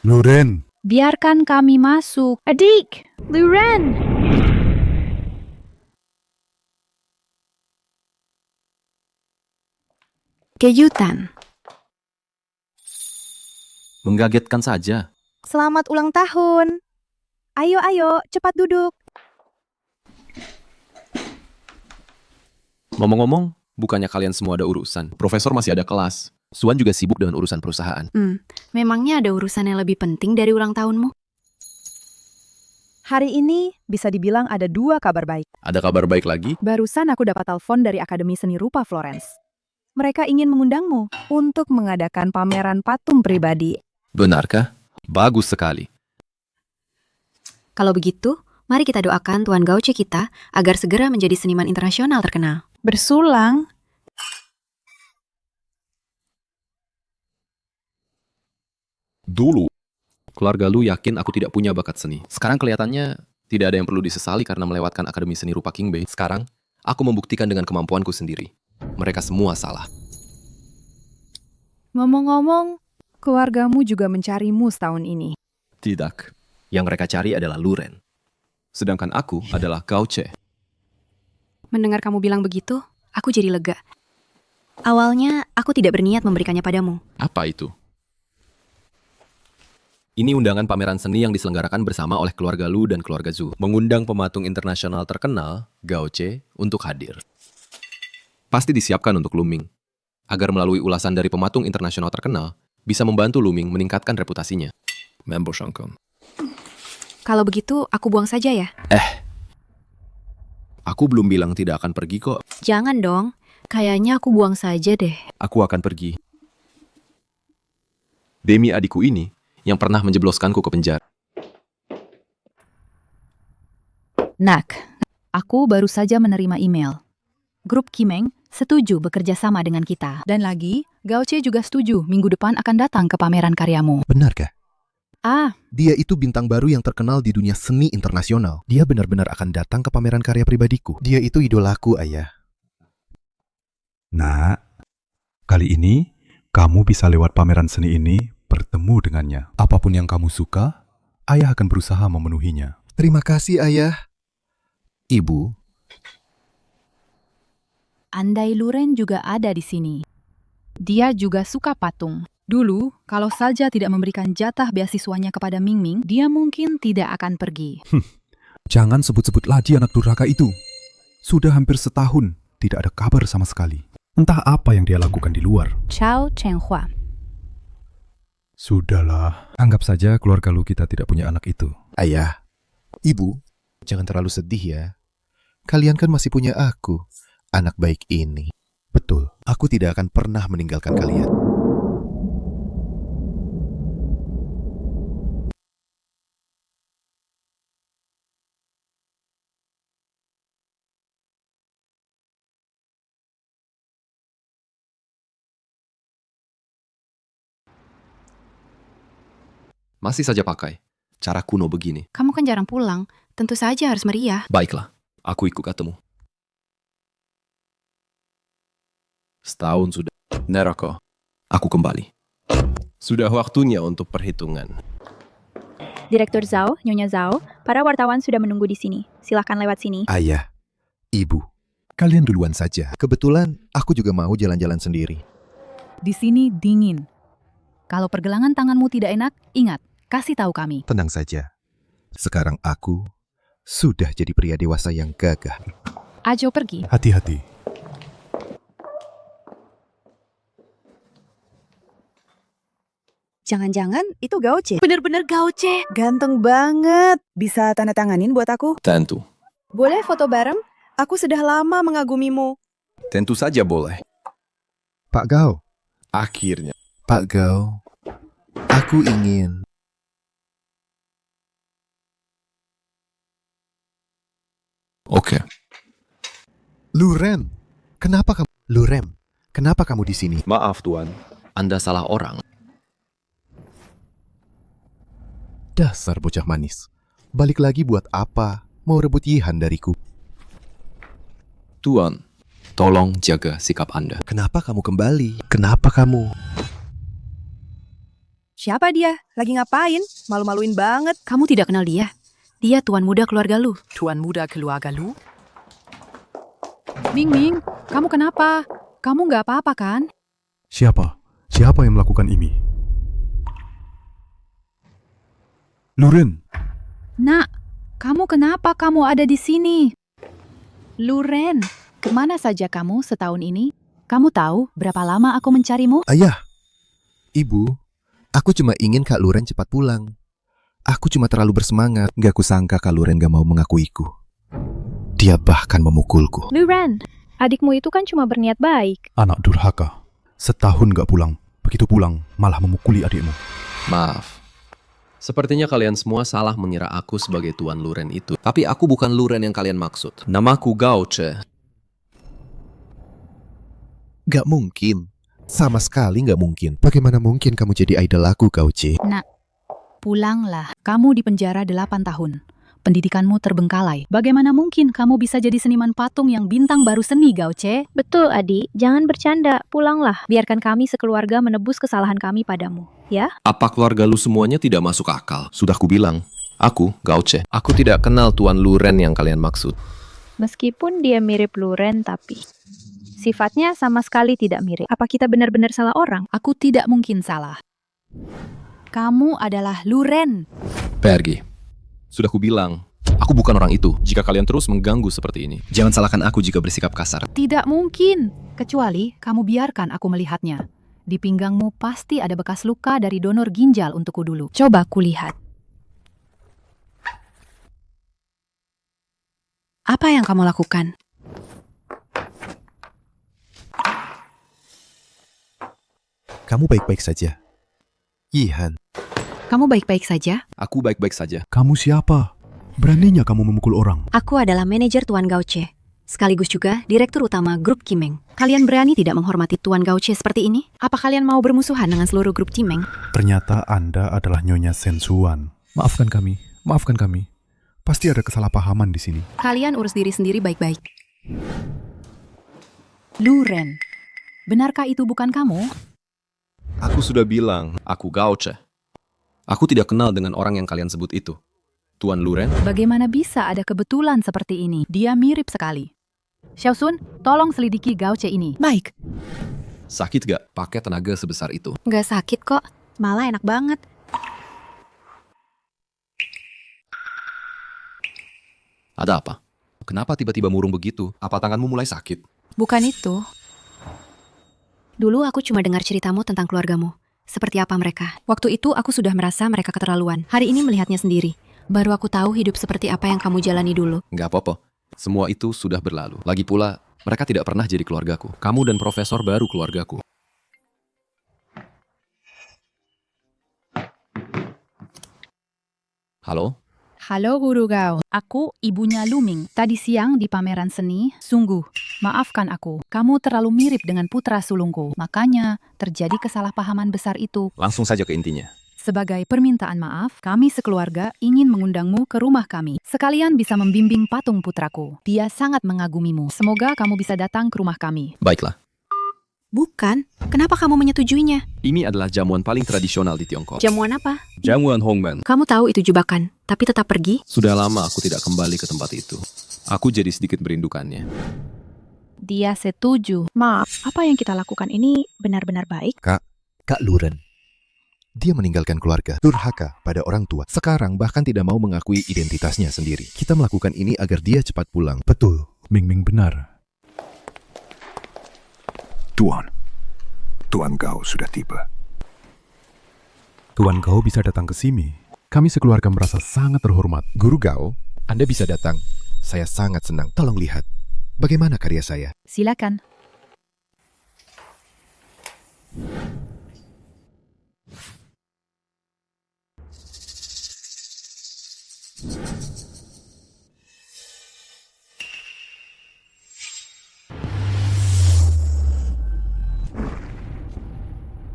Luren, Biarkan kami masuk. Adik, Luren. Kejutan. Mengagetkan saja. Selamat ulang tahun. Ayo, cepat duduk. Ngomong-ngomong, bukannya kalian semua ada urusan? Profesor masih ada kelas. Suan juga sibuk dengan urusan perusahaan. Memangnya ada urusan yang lebih penting dari ulang tahunmu? Hari ini bisa dibilang ada 2 kabar baik. Ada kabar baik lagi? Barusan aku dapat telepon dari Akademi Seni Rupa Florence. Mereka ingin mengundangmu untuk mengadakan pameran patung pribadi. Benarkah? Bagus sekali. Kalau begitu, mari kita doakan Tuan Gauce kita agar segera menjadi seniman internasional terkenal. Bersulang? Dulu, keluarga Lu yakin aku tidak punya bakat seni. Sekarang kelihatannya tidak ada yang perlu disesali karena melewatkan Akademi Seni Rupa King Bay. Sekarang, aku membuktikan dengan kemampuanku sendiri. Mereka semua salah. Ngomong-ngomong, keluargamu juga mencarimu setahun ini. Tidak. Yang mereka cari adalah Luren. Sedangkan aku adalah Gauce. Mendengar kamu bilang begitu, aku jadi lega. Awalnya, aku tidak berniat memberikannya padamu. Apa itu? Ini undangan pameran seni yang diselenggarakan bersama oleh keluarga Lu dan keluarga Zhu. Mengundang pematung internasional terkenal, Gauce, untuk hadir. Pasti disiapkan untuk Luming. Agar melalui ulasan dari pematung internasional terkenal, bisa membantu Luming meningkatkan reputasinya. Member Shangkong. Kalau begitu, aku buang saja ya? Aku belum bilang tidak akan pergi kok. Jangan dong. Kayaknya aku buang saja deh. Aku akan pergi. Demi adikku ini, yang pernah menjebloskanku ke penjara. Nak, aku baru saja menerima email. Grup Kimeng setuju bekerja sama dengan kita. Dan lagi, Gauce juga setuju minggu depan akan datang ke pameran karyamu. Benarkah? Dia itu bintang baru yang terkenal di dunia seni internasional. Dia benar-benar akan datang ke pameran karya pribadiku. Dia itu idolaku, Ayah. Nak, kali ini kamu bisa lewat pameran seni ini bertemu dengannya. Apapun yang kamu suka, Ayah akan berusaha memenuhinya. Terima kasih, Ayah. Ibu, Andai Luren juga ada di sini. Dia juga suka patung. Dulu, kalau saja tidak memberikan jatah beasiswanya kepada Ming Ming, dia mungkin tidak akan pergi. Jangan sebut-sebut lagi anak durhaka itu. Sudah hampir setahun, tidak ada kabar sama sekali. Entah apa yang dia lakukan di luar. Chao Chenghua. Sudahlah, anggap saja keluarga Lu kita tidak punya anak itu. Ayah, Ibu, jangan terlalu sedih ya. Kalian kan masih punya aku, anak baik ini. Betul. Aku tidak akan pernah meninggalkan kalian. Masih saja pakai. Cara kuno begini. Kamu kan jarang pulang, tentu saja harus meriah. Baiklah, aku ikut ketemu. Setahun sudah. Neroko, aku kembali. Sudah waktunya untuk perhitungan. Direktur Zhao, Nyonya Zhao, para wartawan sudah menunggu di sini. Silakan lewat sini. Ayah, Ibu, kalian duluan saja. Kebetulan aku juga mau jalan-jalan sendiri. Di sini dingin. Kalau pergelangan tanganmu tidak enak, ingat, kasih tahu kami. Tenang saja. Sekarang aku sudah jadi pria dewasa yang gagah. Ajo pergi. Hati-hati. Jangan-jangan itu Gauce. Bener-bener Gauce. Ganteng banget. Bisa tanda tanganin buat aku? Tentu. Boleh foto bareng? Aku sudah lama mengagumimu. Tentu saja boleh. Pak Gao. Akhirnya. Pak Gao, aku ingin... Oke. Luren, kenapa kamu... Luren, kenapa kamu di sini? Maaf, Tuan. Anda salah orang. Dasar bocah manis. Balik lagi buat apa? Mau rebut Yihan dariku? Tuan, tolong jaga sikap Anda. Kenapa kamu kembali? Kenapa kamu... Siapa dia? Lagi ngapain? Malu-maluin banget. Kamu tidak kenal dia? Dia tuan muda keluarga Lu. Tuan muda keluarga Lu? Ming Ming, kamu kenapa? Kamu nggak apa-apa kan? Siapa? Siapa yang melakukan ini? Luren, Nak, kamu kenapa kamu ada di sini? Luren, kemana saja kamu setahun ini? Kamu tahu berapa lama aku mencarimu? Ayah, Ibu, aku cuma ingin Kak Luren cepat pulang. Aku cuma terlalu bersemangat. Gak kusangka Kak Luren gak mau mengakuiku. Dia bahkan memukulku. Luren, adikmu itu kan cuma berniat baik. anak durhaka. Setahun gak pulang. Begitu pulang, malah memukuli adikmu. Maaf. Sepertinya kalian semua salah mengira aku sebagai Tuan Luren itu. Tapi aku bukan Luren yang kalian maksud. Namaku Gauche. Gak mungkin. Sama sekali gak mungkin. Bagaimana mungkin kamu jadi idol aku, Gauche? Nak, pulanglah. Kamu di penjara 8 tahun. Pendidikanmu terbengkalai. Bagaimana mungkin kamu bisa jadi seniman patung yang bintang baru seni, Gauche? Betul, Adi. Jangan bercanda. Pulanglah. Biarkan kami sekeluarga menebus kesalahan kami padamu. Ya? Apa keluarga lu semuanya tidak masuk akal? Sudah kubilang. Aku, Gauche. Aku tidak kenal Tuan Luren yang kalian maksud. Meskipun dia mirip Luren, tapi sifatnya sama sekali tidak mirip. Apa kita benar-benar salah orang? Aku tidak mungkin salah. Kamu adalah Luren. Pergi. Sudah kubilang. Aku bukan orang itu. Jika kalian terus mengganggu seperti ini, jangan salahkan aku jika bersikap kasar. Tidak mungkin. Kecuali kamu biarkan aku melihatnya. Di pinggangmu pasti ada bekas luka dari donor ginjal untukku dulu. Coba kulihat. Apa yang kamu lakukan? Kamu baik-baik saja. Yihan. Kamu baik-baik saja? Aku baik-baik saja. Kamu siapa? Beraninya kamu memukul orang? Aku adalah manajer Tuan Gauche, sekaligus juga direktur utama grup Kimeng. Kalian berani tidak menghormati Tuan Gauche seperti ini? Apa kalian mau bermusuhan dengan seluruh grup Kimeng? Ternyata Anda adalah Nyonya Sensuan. Maafkan kami, maafkan kami. Pasti ada kesalahpahaman di sini. Kalian urus diri sendiri baik-baik. Luren, benarkah itu bukan kamu? Aku sudah bilang, aku Gauche. Aku tidak kenal dengan orang yang kalian sebut itu. Tuan Luren? Bagaimana bisa ada kebetulan seperti ini? Dia mirip sekali. Xiaosun, tolong selidiki Gauche ini. Baik. Sakit gak pakai tenaga sebesar itu? Nggak sakit kok, malah enak banget. Ada apa? Kenapa tiba-tiba murung begitu? Apa tanganmu mulai sakit? Bukan itu. Dulu aku cuma dengar ceritamu tentang keluargamu. Seperti apa mereka. Waktu itu aku sudah merasa mereka keterlaluan. Hari ini melihatnya sendiri. Baru aku tahu hidup seperti apa yang kamu jalani dulu. Nggak apa-apa. Semua itu sudah berlalu. Lagi pula, mereka tidak pernah jadi keluargaku. Kamu dan Profesor baru keluargaku. Halo? Halo Guru Gao, aku ibunya Luming. Tadi siang di pameran seni, sungguh, maafkan aku. Kamu terlalu mirip dengan putra sulungku. Makanya terjadi kesalahpahaman besar itu. Langsung saja ke intinya. Sebagai permintaan maaf, kami sekeluarga ingin mengundangmu ke rumah kami. Sekalian bisa membimbing patung putraku. Dia sangat mengagumimu. Semoga kamu bisa datang ke rumah kami. Baiklah. Bukan, kenapa kamu menyetujuinya? Ini adalah jamuan paling tradisional di Tiongkok. Jamuan apa? Jamuan Hongmen. Kamu tahu itu jebakan, tapi tetap pergi? Sudah lama aku tidak kembali ke tempat itu. Aku jadi sedikit merindukannya. Dia setuju. Maaf, apa yang kita lakukan ini benar-benar baik? Kak Luren. Dia meninggalkan keluarga, durhaka pada orang tua. Sekarang bahkan tidak mau mengakui identitasnya sendiri. Kita melakukan ini agar dia cepat pulang. Betul, Ming Ming benar. Tuan Gao sudah tiba. Tuan Gao bisa datang ke sini. Kami sekeluarga merasa sangat terhormat. Guru Gao, Anda bisa datang. Saya sangat senang. Tolong lihat. Bagaimana karya saya? Silakan.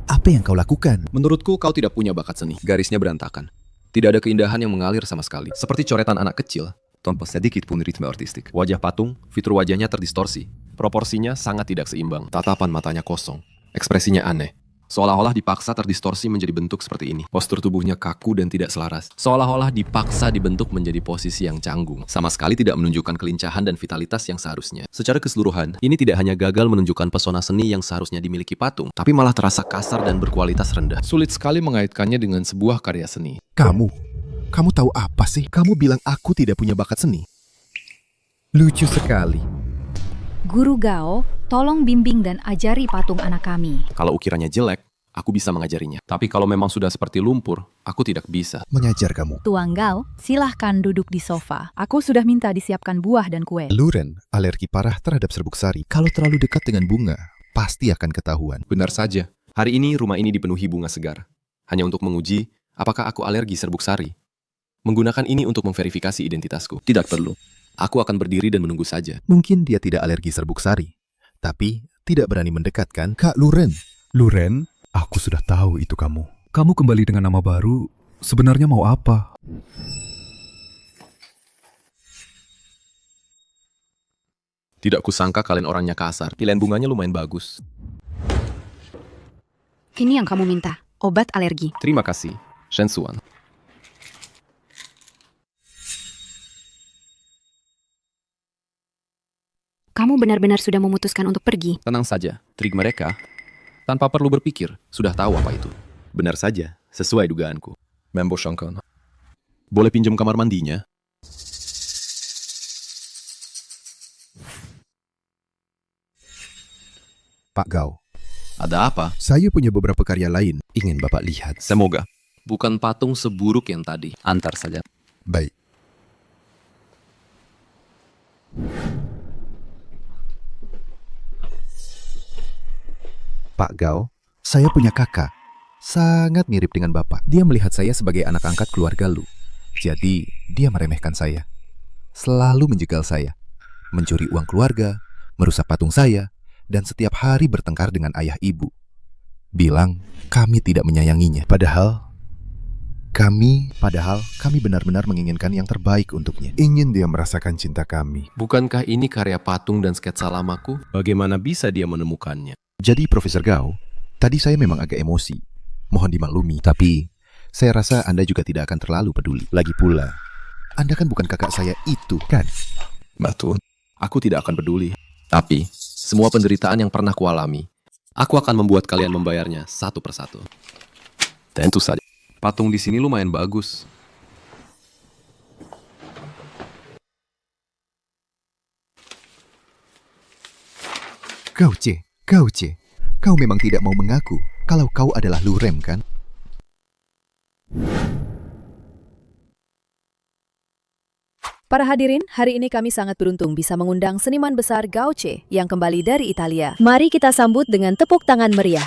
Apa yang kau lakukan? Menurutku kau tidak punya bakat seni. Garisnya berantakan. Tidak ada keindahan yang mengalir sama sekali. Seperti coretan anak kecil, tanpa sedikit pun ritme artistik. Wajah patung, fitur wajahnya terdistorsi. Proporsinya sangat tidak seimbang. Tatapan matanya kosong. Ekspresinya aneh. Seolah-olah dipaksa terdistorsi menjadi bentuk seperti ini. Postur tubuhnya kaku dan tidak selaras. Seolah-olah dipaksa dibentuk menjadi posisi yang canggung. Sama sekali tidak menunjukkan kelincahan dan vitalitas yang seharusnya. Secara keseluruhan, ini tidak hanya gagal menunjukkan pesona seni yang seharusnya dimiliki patung, tapi malah terasa kasar dan berkualitas rendah. Sulit sekali mengaitkannya dengan sebuah karya seni. Kamu tahu apa sih? Kamu bilang aku tidak punya bakat seni. Lucu sekali. Guru Gao, tolong bimbing dan ajari patung anak kami. Kalau ukirannya jelek, aku bisa mengajarinya. Tapi kalau memang sudah seperti lumpur, aku tidak bisa. Mengajar kamu. Tuan Gao, silahkan duduk di sofa. Aku sudah minta disiapkan buah dan kue. Luren alergi parah terhadap serbuk sari. Kalau terlalu dekat dengan bunga, pasti akan ketahuan. Benar saja. Hari ini rumah ini dipenuhi bunga segar. Hanya untuk menguji apakah aku alergi serbuk sari. Menggunakan ini untuk memverifikasi identitasku. Tidak perlu. Aku akan berdiri dan menunggu saja. Mungkin dia tidak alergi serbuk sari, tapi tidak berani mendekat kan? Kak Luren. Luren, aku sudah tahu itu kamu. Kamu kembali dengan nama baru, sebenarnya mau apa? Tidak kusangka kalian orangnya kasar. Pilihan bunganya lumayan bagus. Ini yang kamu minta, obat alergi. Terima kasih, Shensuan. Kamu benar-benar sudah memutuskan untuk pergi. Tenang saja, trik mereka, tanpa perlu berpikir, sudah tahu apa itu. Benar saja, sesuai dugaanku. Membo Shangkon. Boleh pinjam kamar mandinya? Pak Gao. Ada apa? Saya punya beberapa karya lain, ingin Bapak lihat. Semoga. Bukan patung seburuk yang tadi. Antar saja. Baik. Pak Gao, saya punya kakak. Sangat mirip dengan Bapak. Dia melihat saya sebagai anak angkat keluarga Lu. Jadi, dia meremehkan saya. Selalu menjegal saya. Mencuri uang keluarga, merusak patung saya, dan setiap hari bertengkar dengan ayah ibu. Bilang, kami tidak menyayanginya. Padahal kami benar-benar menginginkan yang terbaik untuknya. Ingin dia merasakan cinta kami. Bukankah ini karya patung dan sketsa lamaku? Bagaimana bisa dia menemukannya? Jadi Profesor Gao, tadi saya memang agak emosi. Mohon dimaklumi, tapi saya rasa Anda juga tidak akan terlalu peduli. Lagi pula, Anda kan bukan kakak saya itu, kan? Betul. Aku tidak akan peduli. Tapi, semua penderitaan yang pernah kualami, aku akan membuat kalian membayarnya satu persatu. Tentu saja. Patung di sini lumayan bagus. Gao Ce, kau memang tidak mau mengaku kalau kau adalah Lurem, kan? Para hadirin, hari ini kami sangat beruntung bisa mengundang seniman besar Gao Ce yang kembali dari Italia. Mari kita sambut dengan tepuk tangan meriah.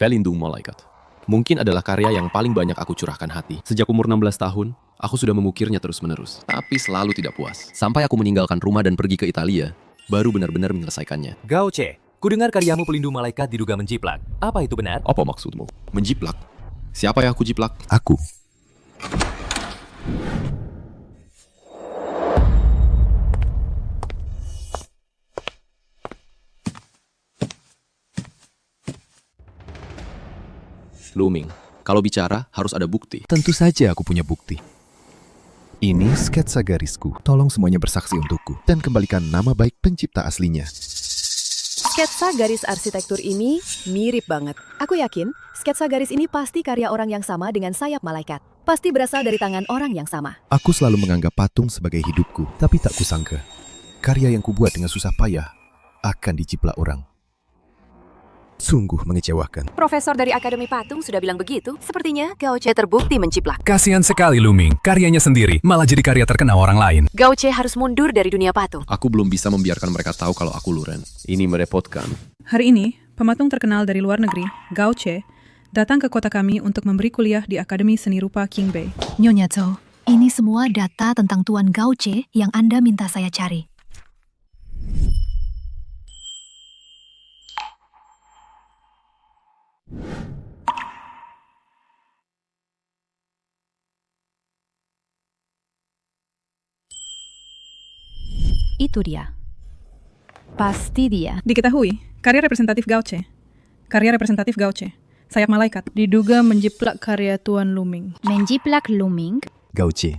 Pelindung Malaikat. Mungkin adalah karya yang paling banyak aku curahkan hati. Sejak umur 16 tahun, aku sudah memukirnya terus-menerus. Tapi selalu tidak puas. Sampai aku meninggalkan rumah dan pergi ke Italia, baru benar-benar menyelesaikannya. Gao Ce, kudengar karyamu Pelindung Malaikat diduga menjiplak. Apa itu benar? Apa maksudmu? Menjiplak? Siapa yang aku jiplak? Aku. Luming, kalau bicara harus ada bukti. Tentu saja aku punya bukti. Ini sketsa garisku. Tolong semuanya bersaksi untukku dan kembalikan nama baik pencipta aslinya. Sketsa garis arsitektur ini mirip banget. Aku yakin sketsa garis ini pasti karya orang yang sama dengan sayap malaikat. Pasti berasal dari tangan orang yang sama. Aku selalu menganggap patung sebagai hidupku, tapi tak kusangka karya yang kubuat dengan susah payah akan dijiplak orang. Sungguh mengecewakan. Profesor dari Akademi Patung sudah bilang begitu. Sepertinya Gao Ce terbukti menjiplak. Kasihan sekali Luming, karyanya sendiri malah jadi karya terkenal orang lain. Gao Ce harus mundur dari dunia patung. Aku belum bisa membiarkan mereka tahu kalau aku Luren. Ini merepotkan. Hari ini, pematung terkenal dari luar negeri, Gao Ce, datang ke kota kami untuk memberi kuliah di Akademi Seni Rupa Qingbei. Nyonya Zhou, ini semua data tentang Tuan Gao Ce yang Anda minta saya cari. Itu dia. Pasti dia. Diketahui, karya representatif Gauche. Karya representatif Gauche. Sayap malaikat. Diduga menjiplak karya Tuan Luming. Menjiplak Luming? Gauche,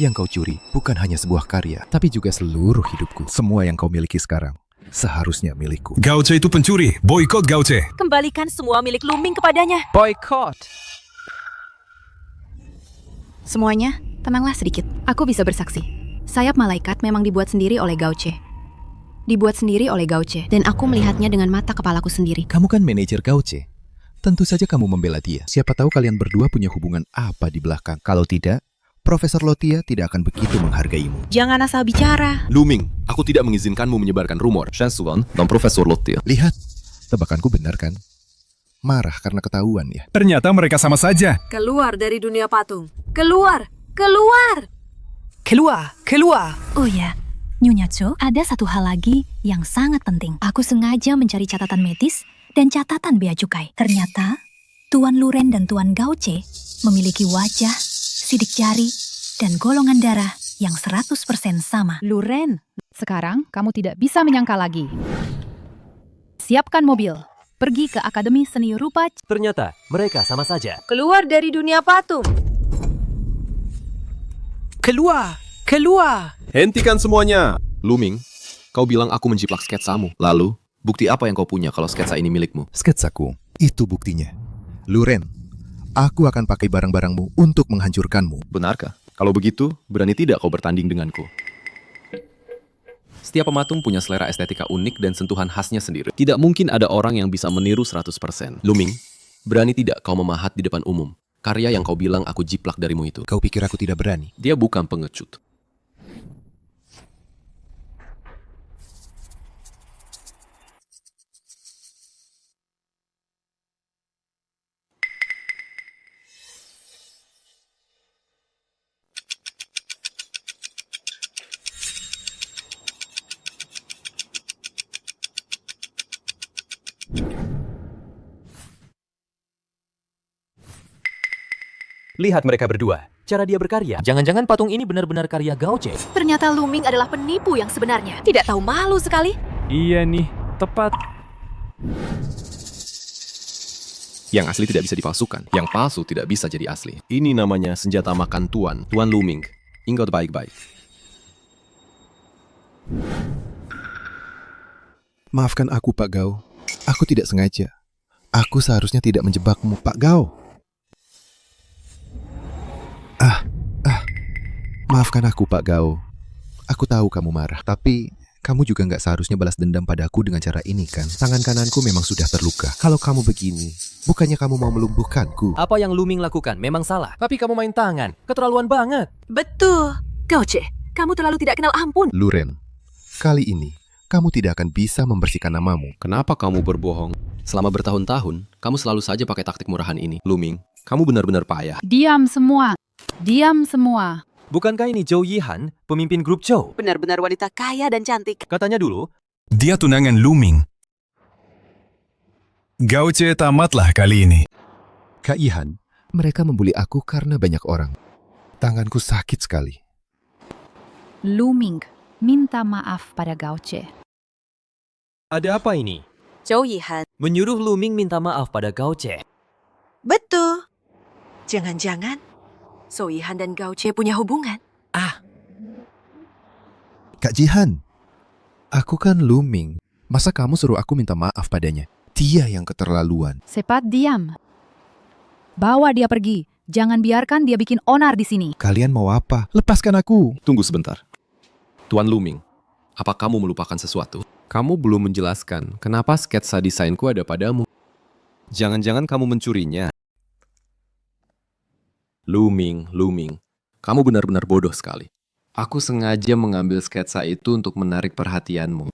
yang kau curi bukan hanya sebuah karya, tapi juga seluruh hidupku. Semua yang kau miliki sekarang seharusnya milikku. Gauche itu pencuri. Boykot Gauche. Kembalikan semua milik Luming kepadanya. Boykot. Semuanya, tenanglah sedikit. Aku bisa bersaksi. Sayap malaikat memang dibuat sendiri oleh Gauche. Dibuat sendiri oleh Gauche, dan aku melihatnya dengan mata kepalaku sendiri. Kamu kan manajer Gauche. Tentu saja kamu membela dia. Siapa tahu kalian berdua punya hubungan apa di belakang. Kalau tidak, Profesor Lotia tidak akan begitu menghargaimu. Jangan asal bicara. Luming, aku tidak mengizinkanmu menyebarkan rumor. Shansuan dan Profesor Lotia. Lihat, tebakanku benar kan? Marah karena ketahuan ya. Ternyata mereka sama saja. Keluar dari dunia patung. Keluar! Keluar! Keluar, keluar. Oh ya, Nyonya Cho, ada satu hal lagi yang sangat penting. Aku sengaja mencari catatan medis dan catatan bea cukai. Ternyata, Tuan Luren dan Tuan Gauche memiliki wajah, sidik jari, dan golongan darah yang 100% sama. Luren, sekarang kamu tidak bisa menyangkal lagi. Siapkan mobil. Pergi ke Akademi Seni Rupa. Ternyata mereka sama saja. Keluar dari dunia patung. Keluar, keluar. Hentikan semuanya. Luming, kau bilang aku menjiplak sketsamu. Lalu, bukti apa yang kau punya kalau sketsa ini milikmu? Sketsaku, itu buktinya. Luren, aku akan pakai barang-barangmu untuk menghancurkanmu. Benarkah? Kalau begitu, berani tidak kau bertanding denganku? Setiap pematung punya selera estetika unik dan sentuhan khasnya sendiri. Tidak mungkin ada orang yang bisa meniru 100%. Luming, berani tidak kau memahat di depan umum karya yang kau bilang aku jiplak darimu itu? Kau pikir aku tidak berani? Dia bukan pengecut. Lihat mereka berdua, cara dia berkarya. Jangan-jangan patung ini benar-benar karya Gauche. Ternyata Luming adalah penipu yang sebenarnya. Tidak tahu malu sekali. Iya nih, tepat. Yang asli tidak bisa dipalsukan. Yang palsu tidak bisa jadi asli. Ini namanya senjata makan Tuan Luming. Ingat baik-baik. Maafkan aku, Pak Gao. Aku tidak sengaja. Aku seharusnya tidak menjebakmu, Pak Gao. Maafkan aku, Pak Gao. Aku tahu kamu marah, tapi kamu juga nggak seharusnya balas dendam padaku dengan cara ini, kan? Tangan kananku memang sudah terluka. Kalau kamu begini, bukannya kamu mau melumpuhkanku? Apa yang Luming lakukan memang salah. Tapi kamu main tangan, keterlaluan banget. Betul. Gauche, kamu terlalu tidak kenal ampun. Luren, kali ini kamu tidak akan bisa membersihkan namamu. Kenapa kamu berbohong? Selama bertahun-tahun, kamu selalu saja pakai taktik murahan ini. Luming, kamu benar-benar payah. Diam semua. Diam semua. Bukankah ini Zhou Yihan, pemimpin grup Zhou? Benar-benar wanita kaya dan cantik. Katanya dulu, Dia tunangan Luming. Gauche tamatlah kali ini. Kak Ihan, mereka membuli aku karena banyak orang. Tanganku sakit sekali. Luming minta maaf pada Gauche. ada apa ini? Zhou Yihan. Menyuruh Luming minta maaf pada Gauche. Betul. Jangan-jangan Zhou Yihan dan Gauche punya hubungan. Kak Jihan, aku kan Luming. Masa kamu suruh aku minta maaf padanya? Dia yang keterlaluan. Cepat diam. Bawa dia pergi. Jangan biarkan dia bikin onar di sini. Kalian mau apa? Lepaskan aku. Tunggu sebentar. Tuan Luming, apa kamu melupakan sesuatu? Kamu belum menjelaskan kenapa sketsa desainku ada padamu. Jangan-jangan kamu mencurinya. Luming, kamu benar-benar bodoh sekali. Aku sengaja mengambil sketsa itu untuk menarik perhatianmu.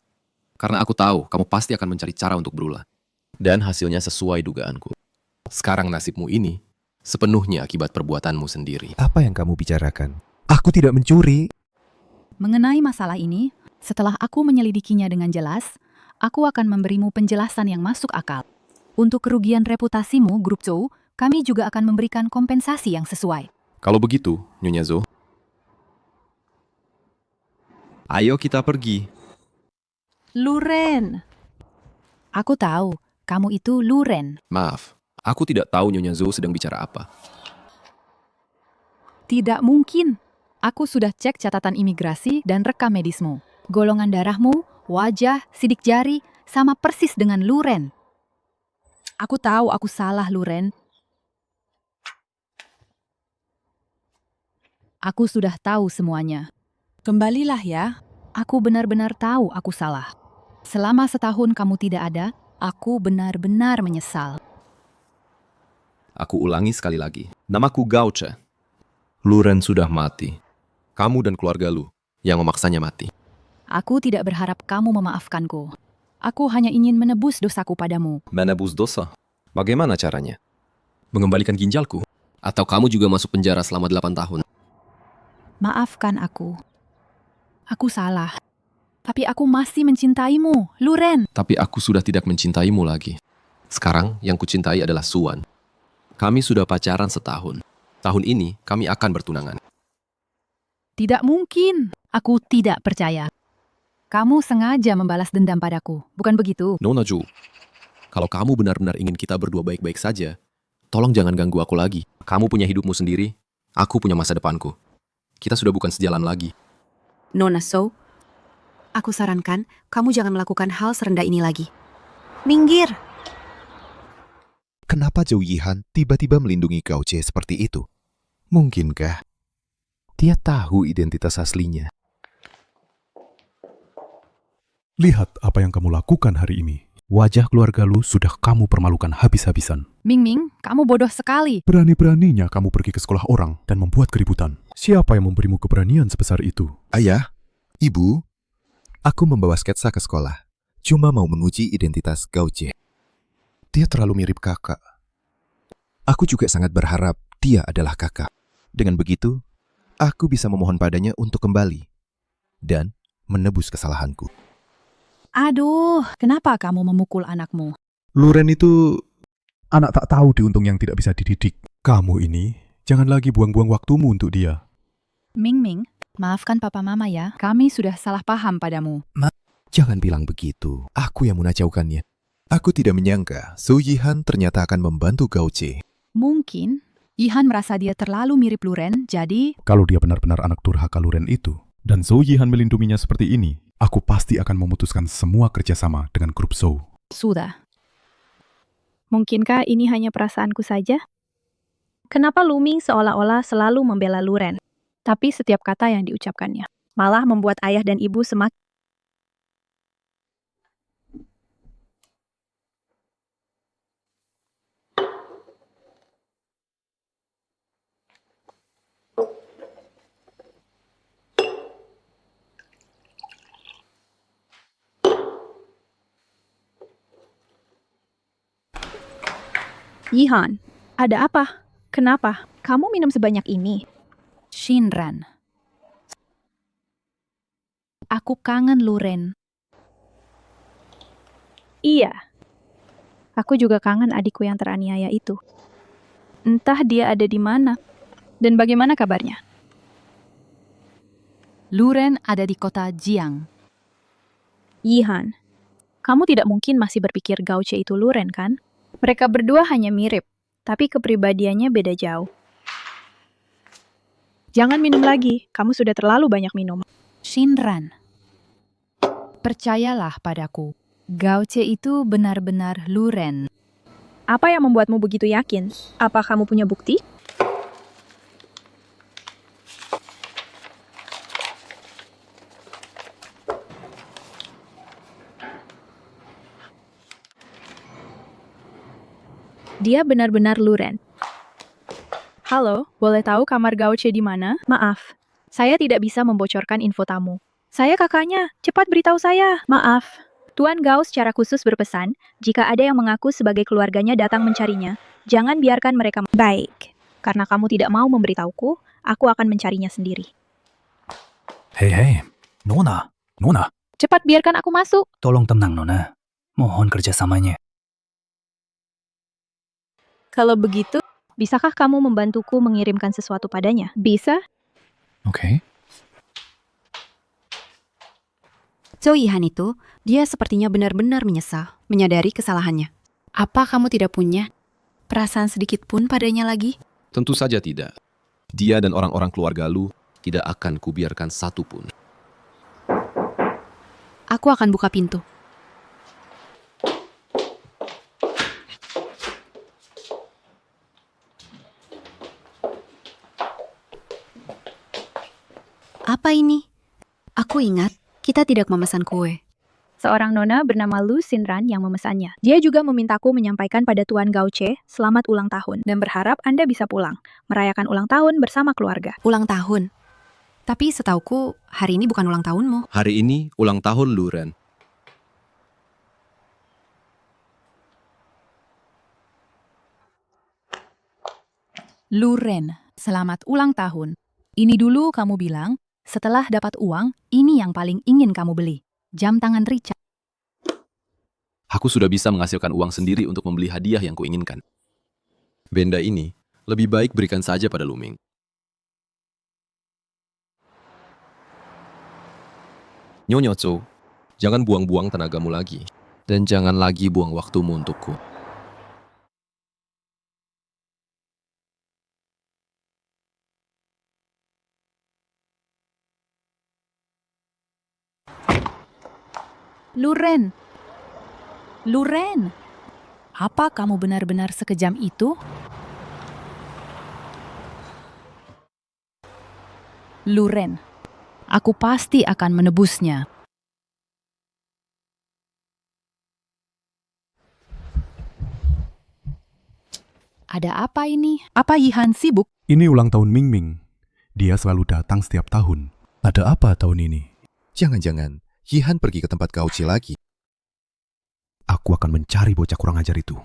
Karena aku tahu kamu pasti akan mencari cara untuk berulah. Dan hasilnya sesuai dugaanku. Sekarang nasibmu ini sepenuhnya akibat perbuatanmu sendiri. Apa yang kamu bicarakan? Aku tidak mencuri. Mengenai masalah ini, setelah aku menyelidikinya dengan jelas, aku akan memberimu penjelasan yang masuk akal. Untuk kerugian reputasimu, Grup Zhou, kami juga akan memberikan kompensasi yang sesuai. Kalau begitu, Nyonya Zhou, ayo kita pergi. Luren. Aku tahu, kamu itu Luren. Maaf, aku tidak tahu Nyonya Zhou sedang bicara apa. Tidak mungkin. Aku sudah cek catatan imigrasi dan rekam medismu. Golongan darahmu, wajah, sidik jari, sama persis dengan Luren. Aku tahu aku salah, Luren. Aku sudah tahu semuanya. Kembalilah ya. Aku benar-benar tahu aku salah. Selama setahun kamu tidak ada, aku benar-benar menyesal. Aku ulangi sekali lagi. Namaku Gao Che. Luren sudah mati. Kamu dan keluarga Lu yang memaksanya mati. Aku tidak berharap kamu memaafkanku. Aku hanya ingin menebus dosaku padamu. Menebus dosa? Bagaimana caranya? Mengembalikan ginjalku? Atau kamu juga masuk penjara selama 8 tahun? Maafkan aku. Aku salah. Tapi aku masih mencintaimu, Luren. Tapi aku sudah tidak mencintaimu lagi. Sekarang yang kucintai adalah Suan. Kami sudah pacaran setahun. Tahun ini kami akan bertunangan. Tidak mungkin. Aku tidak percaya. Kamu sengaja membalas dendam padaku, bukan begitu? Nona Zhou, kalau kamu benar-benar ingin kita berdua baik-baik saja, tolong jangan ganggu aku lagi. Kamu punya hidupmu sendiri, aku punya masa depanku. Kita sudah bukan sejalan lagi. Nona Zhou, aku sarankan kamu jangan melakukan hal serendah ini lagi. Minggir! Kenapa Zhou Yihan tiba-tiba melindungi Gao Che seperti itu? Mungkinkah dia tahu identitas aslinya? Lihat apa yang kamu lakukan hari ini. Wajah keluarga Lu sudah kamu permalukan habis-habisan. Ming Ming, kamu bodoh sekali. Berani-beraninya kamu pergi ke sekolah orang dan membuat keributan. Siapa yang memberimu keberanian sebesar itu? Ayah, Ibu, aku membawa sketsa ke sekolah. Cuma mau menguji identitas Gao Che. Dia terlalu mirip kakak. Aku juga sangat berharap dia adalah kakak. Dengan begitu, aku bisa memohon padanya untuk kembali dan menebus kesalahanku. Aduh, kenapa kamu memukul anakmu? Luren itu anak tak tahu diuntung yang tidak bisa dididik. Kamu ini jangan lagi buang-buang waktumu untuk dia. Ming Ming, maafkan papa mama ya. Kami sudah salah paham padamu. Jangan bilang begitu. Aku yang menacaukannya. Aku tidak menyangka Zhou Yihan ternyata akan membantu Gao Che. Mungkin Yihan merasa dia terlalu mirip Luren, jadi... Kalau dia benar-benar anak durhaka Luren itu, dan Zhou Yihan melindunginya seperti ini, aku pasti akan memutuskan semua kerjasama dengan grup Zhou. Sudah. Mungkinkah ini hanya perasaanku saja? Kenapa Lu Ming seolah-olah selalu membela Luren? Tapi setiap kata yang diucapkannya malah membuat ayah dan ibu semakin... Yihan, ada apa? Kenapa? Kamu minum sebanyak ini? Shinran. Aku kangen Luren. Iya. Aku juga kangen adikku yang teraniaya itu. Entah dia ada di mana. Dan bagaimana kabarnya? Luren ada di kota Jiang. Yihan, kamu tidak mungkin masih berpikir Gao Che itu Luren, kan? Mereka berdua hanya mirip, tapi kepribadiannya beda jauh. Jangan minum lagi, kamu sudah terlalu banyak minum. Shinran. Percayalah padaku. Gao Che itu benar-benar Luren. Apa yang membuatmu begitu yakin? Apa kamu punya bukti? Dia benar-benar Luren. Halo, boleh tahu kamar Gao Che di mana? Maaf, saya tidak bisa membocorkan info tamu. Saya kakaknya, cepat beritahu saya. Maaf. Tuan Gao secara khusus berpesan, jika ada yang mengaku sebagai keluarganya datang mencarinya, jangan biarkan mereka... Baik, karena kamu tidak mau memberitahuku, aku akan mencarinya sendiri. Hei, Nona. Cepat biarkan aku masuk. Tolong tenang, Nona. Mohon kerjasamanya. Kalau begitu, bisakah kamu membantuku mengirimkan sesuatu padanya? Bisa? Oke. Zhou Yihan itu, dia sepertinya benar-benar menyesal, menyadari kesalahannya. Apa kamu tidak punya perasaan sedikit pun padanya lagi? Tentu saja tidak. Dia dan orang-orang keluarga Lu tidak akan kubiarkan satu pun. Aku akan buka pintu. Apa ini? Aku ingat, kita tidak memesan kue. Seorang nona bernama Lu Xinran yang memesannya. Dia juga memintaku menyampaikan pada Tuan Gauce selamat ulang tahun dan berharap Anda bisa pulang, merayakan ulang tahun bersama keluarga. Ulang tahun? Tapi setauku, hari ini bukan ulang tahunmu. Hari ini ulang tahun Lu Ren. Lu Ren, selamat ulang tahun. Ini dulu kamu bilang, setelah dapat uang, ini yang paling ingin kamu beli. Jam tangan Richard. Aku sudah bisa menghasilkan uang sendiri untuk membeli hadiah yang kuinginkan. Benda ini lebih baik berikan saja pada Lu Ming. Nyonya Zhou, jangan buang-buang tenagamu lagi. Dan jangan lagi buang waktumu untukku. Lu Ren. Lu Ren. Apa kamu benar-benar sekejam itu? Lu Ren. Aku pasti akan menebusnya. Ada apa ini? Apa Yihan sibuk? Ini ulang tahun Ming Ming. Dia selalu datang setiap tahun. Ada apa tahun ini? Jangan-jangan Yihan pergi ke tempat Gauce lagi. Aku akan mencari bocah kurang ajar itu.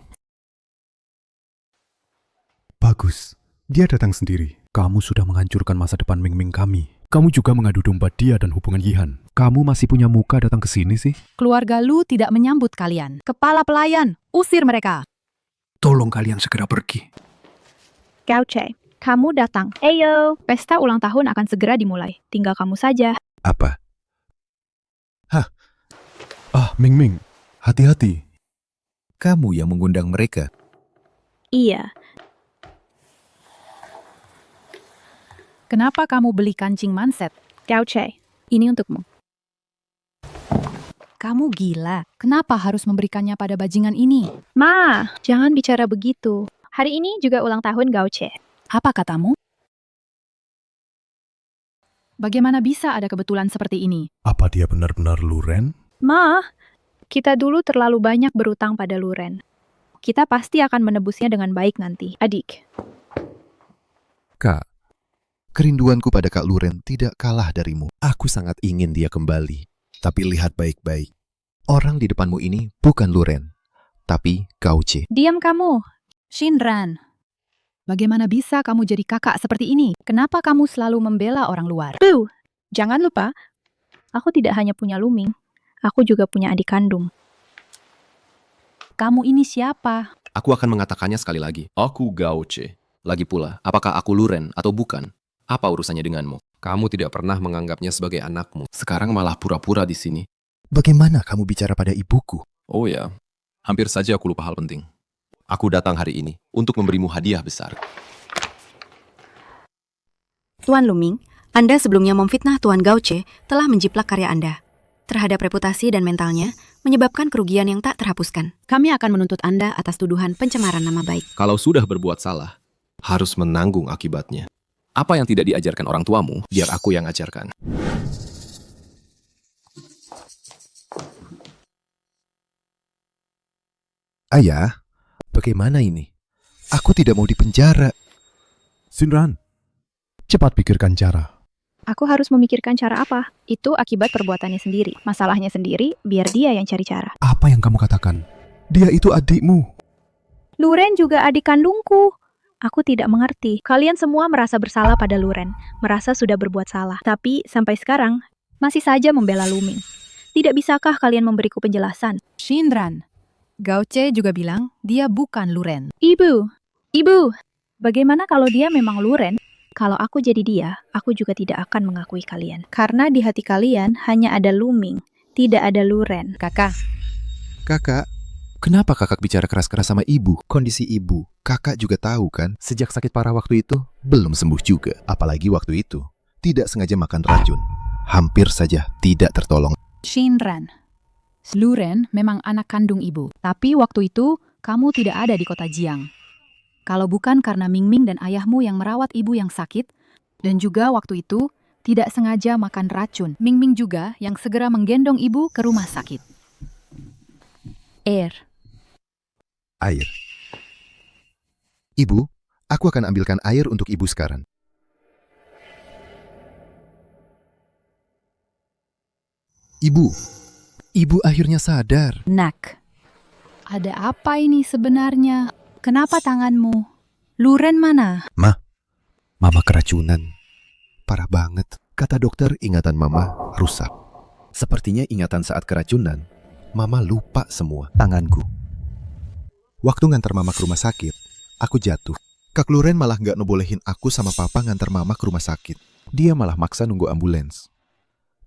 Bagus, dia datang sendiri. Kamu sudah menghancurkan masa depan Ming Ming kami. Kamu juga mengadu domba dia dan hubungan Yihan. Kamu masih punya muka datang ke sini sih? Keluarga Lu tidak menyambut kalian. Kepala pelayan, usir mereka. Tolong kalian segera pergi. Gauce, kamu datang. Eyo, pesta ulang tahun akan segera dimulai. Tinggal kamu saja. Apa? Ming Ming, hati-hati. Kamu yang mengundang mereka. Iya. Kenapa kamu beli kancing manset? Gauce, ini untukmu. Kamu gila. Kenapa harus memberikannya pada bajingan ini? Ma, jangan bicara begitu. Hari ini juga ulang tahun Gauce. Apa katamu? Bagaimana bisa ada kebetulan seperti ini? Apa dia benar-benar Lu Ren? Ma, kita dulu terlalu banyak berutang pada Lu Ren. Kita pasti akan menebusnya dengan baik nanti, adik. Kak, kerinduanku pada Kak Lu Ren tidak kalah darimu. Aku sangat ingin dia kembali. Tapi lihat baik-baik. Orang di depanmu ini bukan Lu Ren, tapi Gauce. Diam kamu. Xinran, bagaimana bisa kamu jadi kakak seperti ini? Kenapa kamu selalu membela orang luar? Bu, jangan lupa, aku tidak hanya punya Lu Ming, aku juga punya adik kandung. Kamu ini siapa? Aku akan mengatakannya sekali lagi. Aku Gauce. Lagi pula, apakah aku Lu Ren atau bukan? Apa urusannya denganmu? Kamu tidak pernah menganggapnya sebagai anakmu. Sekarang malah pura-pura di sini. Bagaimana kamu bicara pada ibuku? Oh ya, hampir saja aku lupa hal penting. Aku datang hari ini untuk memberimu hadiah besar. Tuan Lu Ming, Anda sebelumnya memfitnah Tuan Gauce telah menjiplak karya Anda. Terhadap reputasi dan mentalnya, menyebabkan kerugian yang tak terhapuskan. Kami akan menuntut Anda atas tuduhan pencemaran nama baik. Kalau sudah berbuat salah, harus menanggung akibatnya. Apa yang tidak diajarkan orang tuamu, biar aku yang ajarkan. Ayah, bagaimana ini? Aku tidak mau dipenjara. Xinran, cepat pikirkan cara. Aku harus memikirkan cara apa? Itu akibat perbuatannya sendiri. Masalahnya sendiri, biar dia yang cari cara. Apa yang kamu katakan? Dia itu adikmu. Lu Ren juga adik kandungku. Aku tidak mengerti. Kalian semua merasa bersalah pada Lu Ren. Merasa sudah berbuat salah. Tapi sampai sekarang, masih saja membela Lu Ming. Tidak bisakah kalian memberiku penjelasan? Xinran, Gauce juga bilang dia bukan Lu Ren. Ibu, bagaimana kalau dia memang Lu Ren? Kalau aku jadi dia, aku juga tidak akan mengakui kalian. Karena di hati kalian hanya ada Lu Ming. tidak ada Luren. Kakak, Kakak, kenapa kakak bicara keras-keras sama ibu? Kondisi ibu, kakak juga tahu kan? Sejak sakit parah waktu itu, belum sembuh juga. Apalagi waktu itu, tidak sengaja makan racun. Hampir saja tidak tertolong. Shinran. Luren memang anak kandung ibu. Tapi waktu itu, kamu tidak ada di kota Jiang. Kalau bukan karena Mingming dan ayahmu yang merawat ibu yang sakit, dan juga waktu itu, tidak sengaja makan racun. Mingming juga yang segera menggendong ibu ke rumah sakit. Air. Ibu, aku akan ambilkan air untuk ibu sekarang. Ibu akhirnya sadar. Nak, ada apa ini sebenarnya? Kenapa tanganmu? Luren mana? Mama keracunan. Parah banget. Kata dokter, ingatan mama rusak. Sepertinya ingatan saat keracunan, mama lupa semua. Tanganku. Waktu ngantar mama ke rumah sakit, aku jatuh. Kak Luren malah nggak ngebolehin aku sama papa ngantar mama ke rumah sakit. Dia malah maksa nunggu ambulans.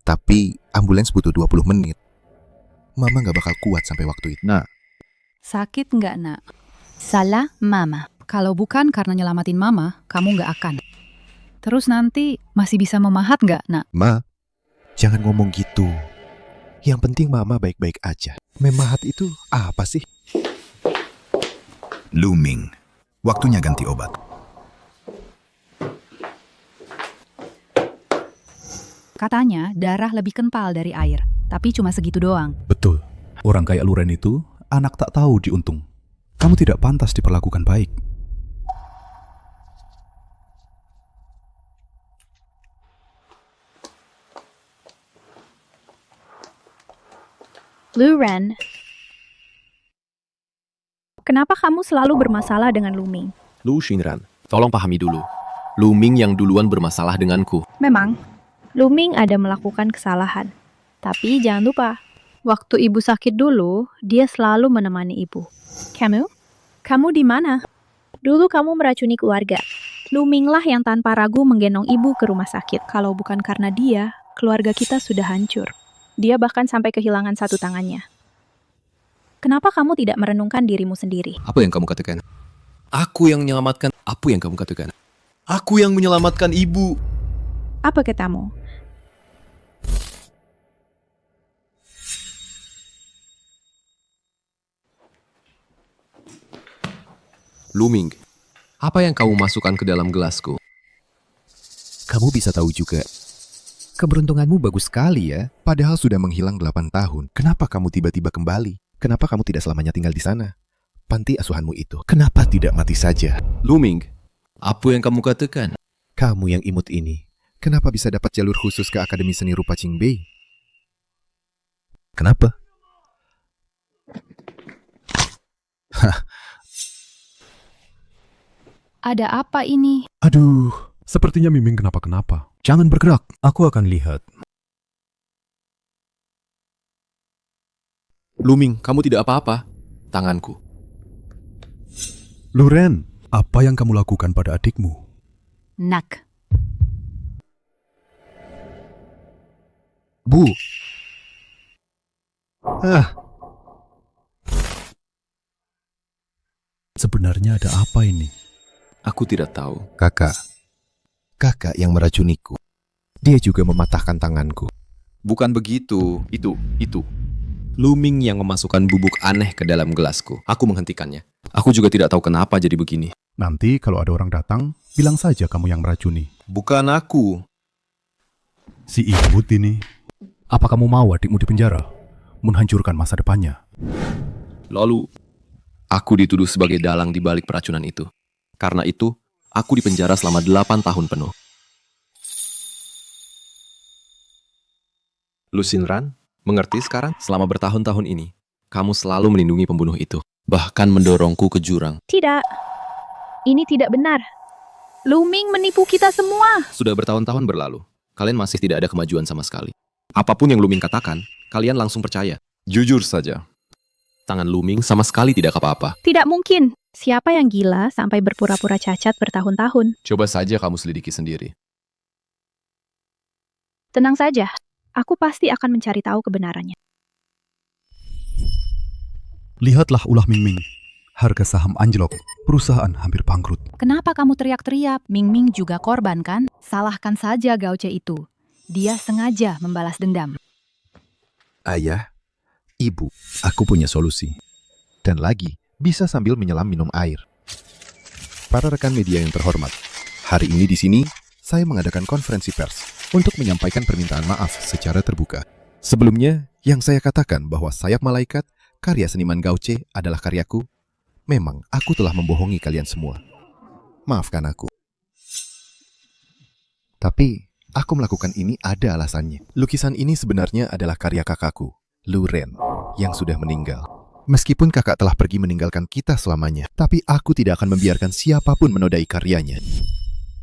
Tapi ambulans butuh 20 menit. Mama nggak bakal kuat sampai waktu itu. Nah, Sakit nggak, nak? Salah mama. Kalau bukan karena nyelamatin mama, kamu nggak akan. Terus nanti masih bisa memahat nggak, nak? Ma, jangan ngomong gitu. Yang penting mama baik-baik aja. Memahat itu apa sih? Luming. Waktunya ganti obat. Katanya darah lebih kental dari air, tapi cuma segitu doang. Betul. Orang kayak Luren itu, anak tak tahu diuntung. Kamu tidak pantas diperlakukan baik. Luren, kenapa kamu selalu bermasalah dengan Luming? Lu Shinran, tolong pahami dulu. Luming yang duluan bermasalah denganku. Memang, Luming ada melakukan kesalahan. Tapi jangan lupa, waktu ibu sakit dulu, dia selalu menemani ibu. Kamu di mana? Dulu kamu meracuni keluarga. Luminglah yang tanpa ragu menggendong ibu ke rumah sakit. Kalau bukan karena dia, keluarga kita sudah hancur. Dia bahkan sampai kehilangan satu tangannya. Kenapa kamu tidak merenungkan dirimu sendiri? Apa yang kamu katakan? Aku yang menyelamatkan. Apa yang kamu katakan? Aku yang menyelamatkan ibu. Apa katamu? Luming, apa yang kamu masukkan ke dalam gelasku? Kamu bisa tahu juga. Keberuntunganmu bagus sekali ya. Padahal sudah menghilang 8 tahun. Kenapa kamu tiba-tiba kembali? Kenapa kamu tidak selamanya tinggal di sana? Panti asuhanmu itu. Kenapa tidak mati saja? Luming, apa yang kamu katakan? Kamu yang imut ini, kenapa bisa dapat jalur khusus ke Akademi Seni Rupa Qingbei? Kenapa? Ada apa ini? Aduh, sepertinya Miming kenapa-kenapa. Jangan bergerak, aku akan lihat. Luming, kamu tidak apa-apa. Tanganku. Luren, apa yang kamu lakukan pada adikmu? Nak. Bu. Sebenarnya ada apa ini? Aku tidak tahu. Kakak yang meracuniku. Dia juga mematahkan tanganku. Bukan begitu. Itu. Luming yang memasukkan bubuk aneh ke dalam gelasku. Aku menghentikannya. Aku juga tidak tahu kenapa jadi begini. Nanti kalau ada orang datang, bilang saja kamu yang meracuni. Bukan aku. Si imut ini. Apa kamu mau adikmu dipenjara? Menghancurkan masa depannya. Lalu, aku dituduh sebagai dalang di balik peracunan itu. Karena itu, aku dipenjara selama 8 tahun penuh. Lu Shinran, mengerti sekarang? Selama bertahun-tahun ini, kamu selalu melindungi pembunuh itu. Bahkan mendorongku ke jurang. Tidak. Ini tidak benar. Luming menipu kita semua. Sudah bertahun-tahun berlalu. Kalian masih tidak ada kemajuan sama sekali. Apapun yang Luming katakan, kalian langsung percaya. Jujur saja. Tangan Luming sama sekali tidak apa-apa. Tidak mungkin. Siapa yang gila sampai berpura-pura cacat bertahun-tahun? Coba saja kamu selidiki sendiri. Tenang saja. Aku pasti akan mencari tahu kebenarannya. Lihatlah ulah Ming Ming. Harga saham anjlok, perusahaan hampir bangkrut. Kenapa kamu teriak-teriak? Ming Ming juga korban kan? Salahkan saja Gauce itu. Dia sengaja membalas dendam. Ayah, ibu, aku punya solusi. Dan lagi, bisa sambil menyelam minum air. Para rekan media yang terhormat, hari ini di sini, saya mengadakan konferensi pers untuk menyampaikan permintaan maaf secara terbuka. Sebelumnya, yang saya katakan bahwa Sayap Malaikat, karya seniman Gauce adalah karyaku, memang aku telah membohongi kalian semua. Maafkan aku. Tapi, aku melakukan ini ada alasannya. Lukisan ini sebenarnya adalah karya kakakku, Lu Ren, yang sudah meninggal. Meskipun kakak telah pergi meninggalkan kita selamanya, tapi aku tidak akan membiarkan siapapun menodai karyanya.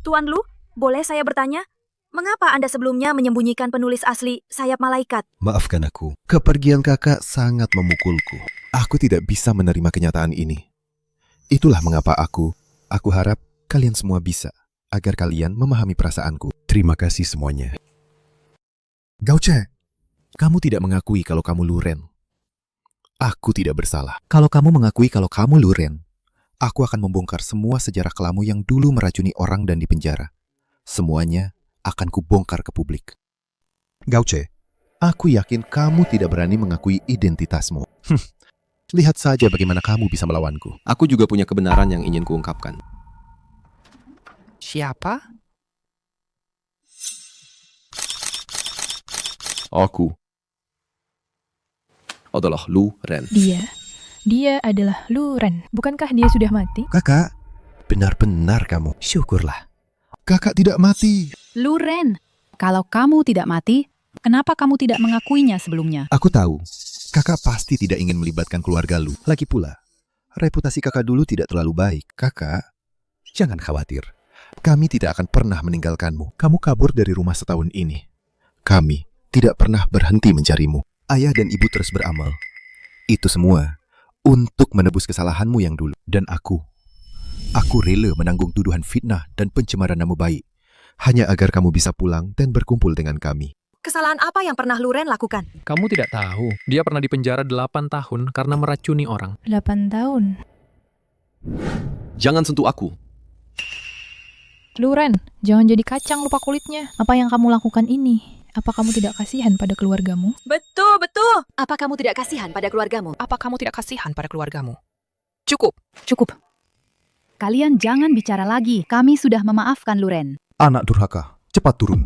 Tuan Lu, boleh saya bertanya? Mengapa Anda sebelumnya menyembunyikan penulis asli Sayap Malaikat? Maafkan aku, kepergian kakak sangat memukulku. Aku tidak bisa menerima kenyataan ini. Itulah mengapa aku harap kalian semua bisa, agar kalian memahami perasaanku. Terima kasih semuanya. Gauce, kamu tidak mengakui kalau kamu Lu Ren. Aku tidak bersalah. Kalau kamu mengakui kalau kamu Lu Ren, aku akan membongkar semua sejarah kelamu yang dulu meracuni orang dan dipenjara. Semuanya akan kubongkar ke publik. Gauce, aku yakin kamu tidak berani mengakui identitasmu. Lihat saja bagaimana kamu bisa melawanku. Aku juga punya kebenaran yang ingin kuungkapkan. Siapa? Aku adalah Lu Ren. Dia adalah Lu Ren. Bukankah dia sudah mati? Kakak, benar-benar kamu. Syukurlah. Kakak tidak mati. Lu Ren, kalau kamu tidak mati, kenapa kamu tidak mengakuinya sebelumnya? Aku tahu, kakak pasti tidak ingin melibatkan keluarga Lu. Lagi pula, reputasi kakak dulu tidak terlalu baik. Kakak, jangan khawatir. Kami tidak akan pernah meninggalkanmu. Kamu kabur dari rumah setahun ini. Kami tidak pernah berhenti mencarimu. Ayah dan ibu terus beramal. Itu semua untuk menebus kesalahanmu yang dulu. Dan aku rela menanggung tuduhan fitnah dan pencemaran nama baik. Hanya agar kamu bisa pulang dan berkumpul dengan kami. Kesalahan apa yang pernah Lu Ren lakukan? Kamu tidak tahu, dia pernah dipenjara 8 tahun karena meracuni orang. 8 tahun. Jangan sentuh aku. Lu Ren, jangan jadi kacang lupa kulitnya. Apa yang kamu lakukan ini? Apa kamu tidak kasihan pada keluargamu? Betul. Apa kamu tidak kasihan pada keluargamu? Apa kamu tidak kasihan pada keluargamu? Cukup. Kalian jangan bicara lagi. Kami sudah memaafkan Lu Ren. Anak durhaka, cepat turun.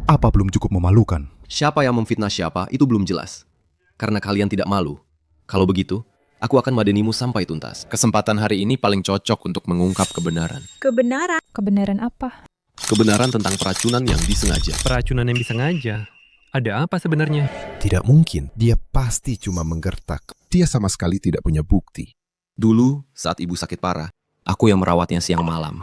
Apa belum cukup memalukan? Siapa yang memfitnah siapa itu belum jelas. Karena kalian tidak malu. Kalau begitu, aku akan madenimu sampai tuntas. Kesempatan hari ini paling cocok untuk mengungkap kebenaran. Kebenaran? Kebenaran apa? Kebenaran tentang peracunan yang disengaja. Peracunan yang disengaja? Ada apa sebenarnya? Tidak mungkin, dia pasti cuma menggertak. Dia sama sekali tidak punya bukti. Dulu, saat ibu sakit parah, aku yang merawatnya siang malam.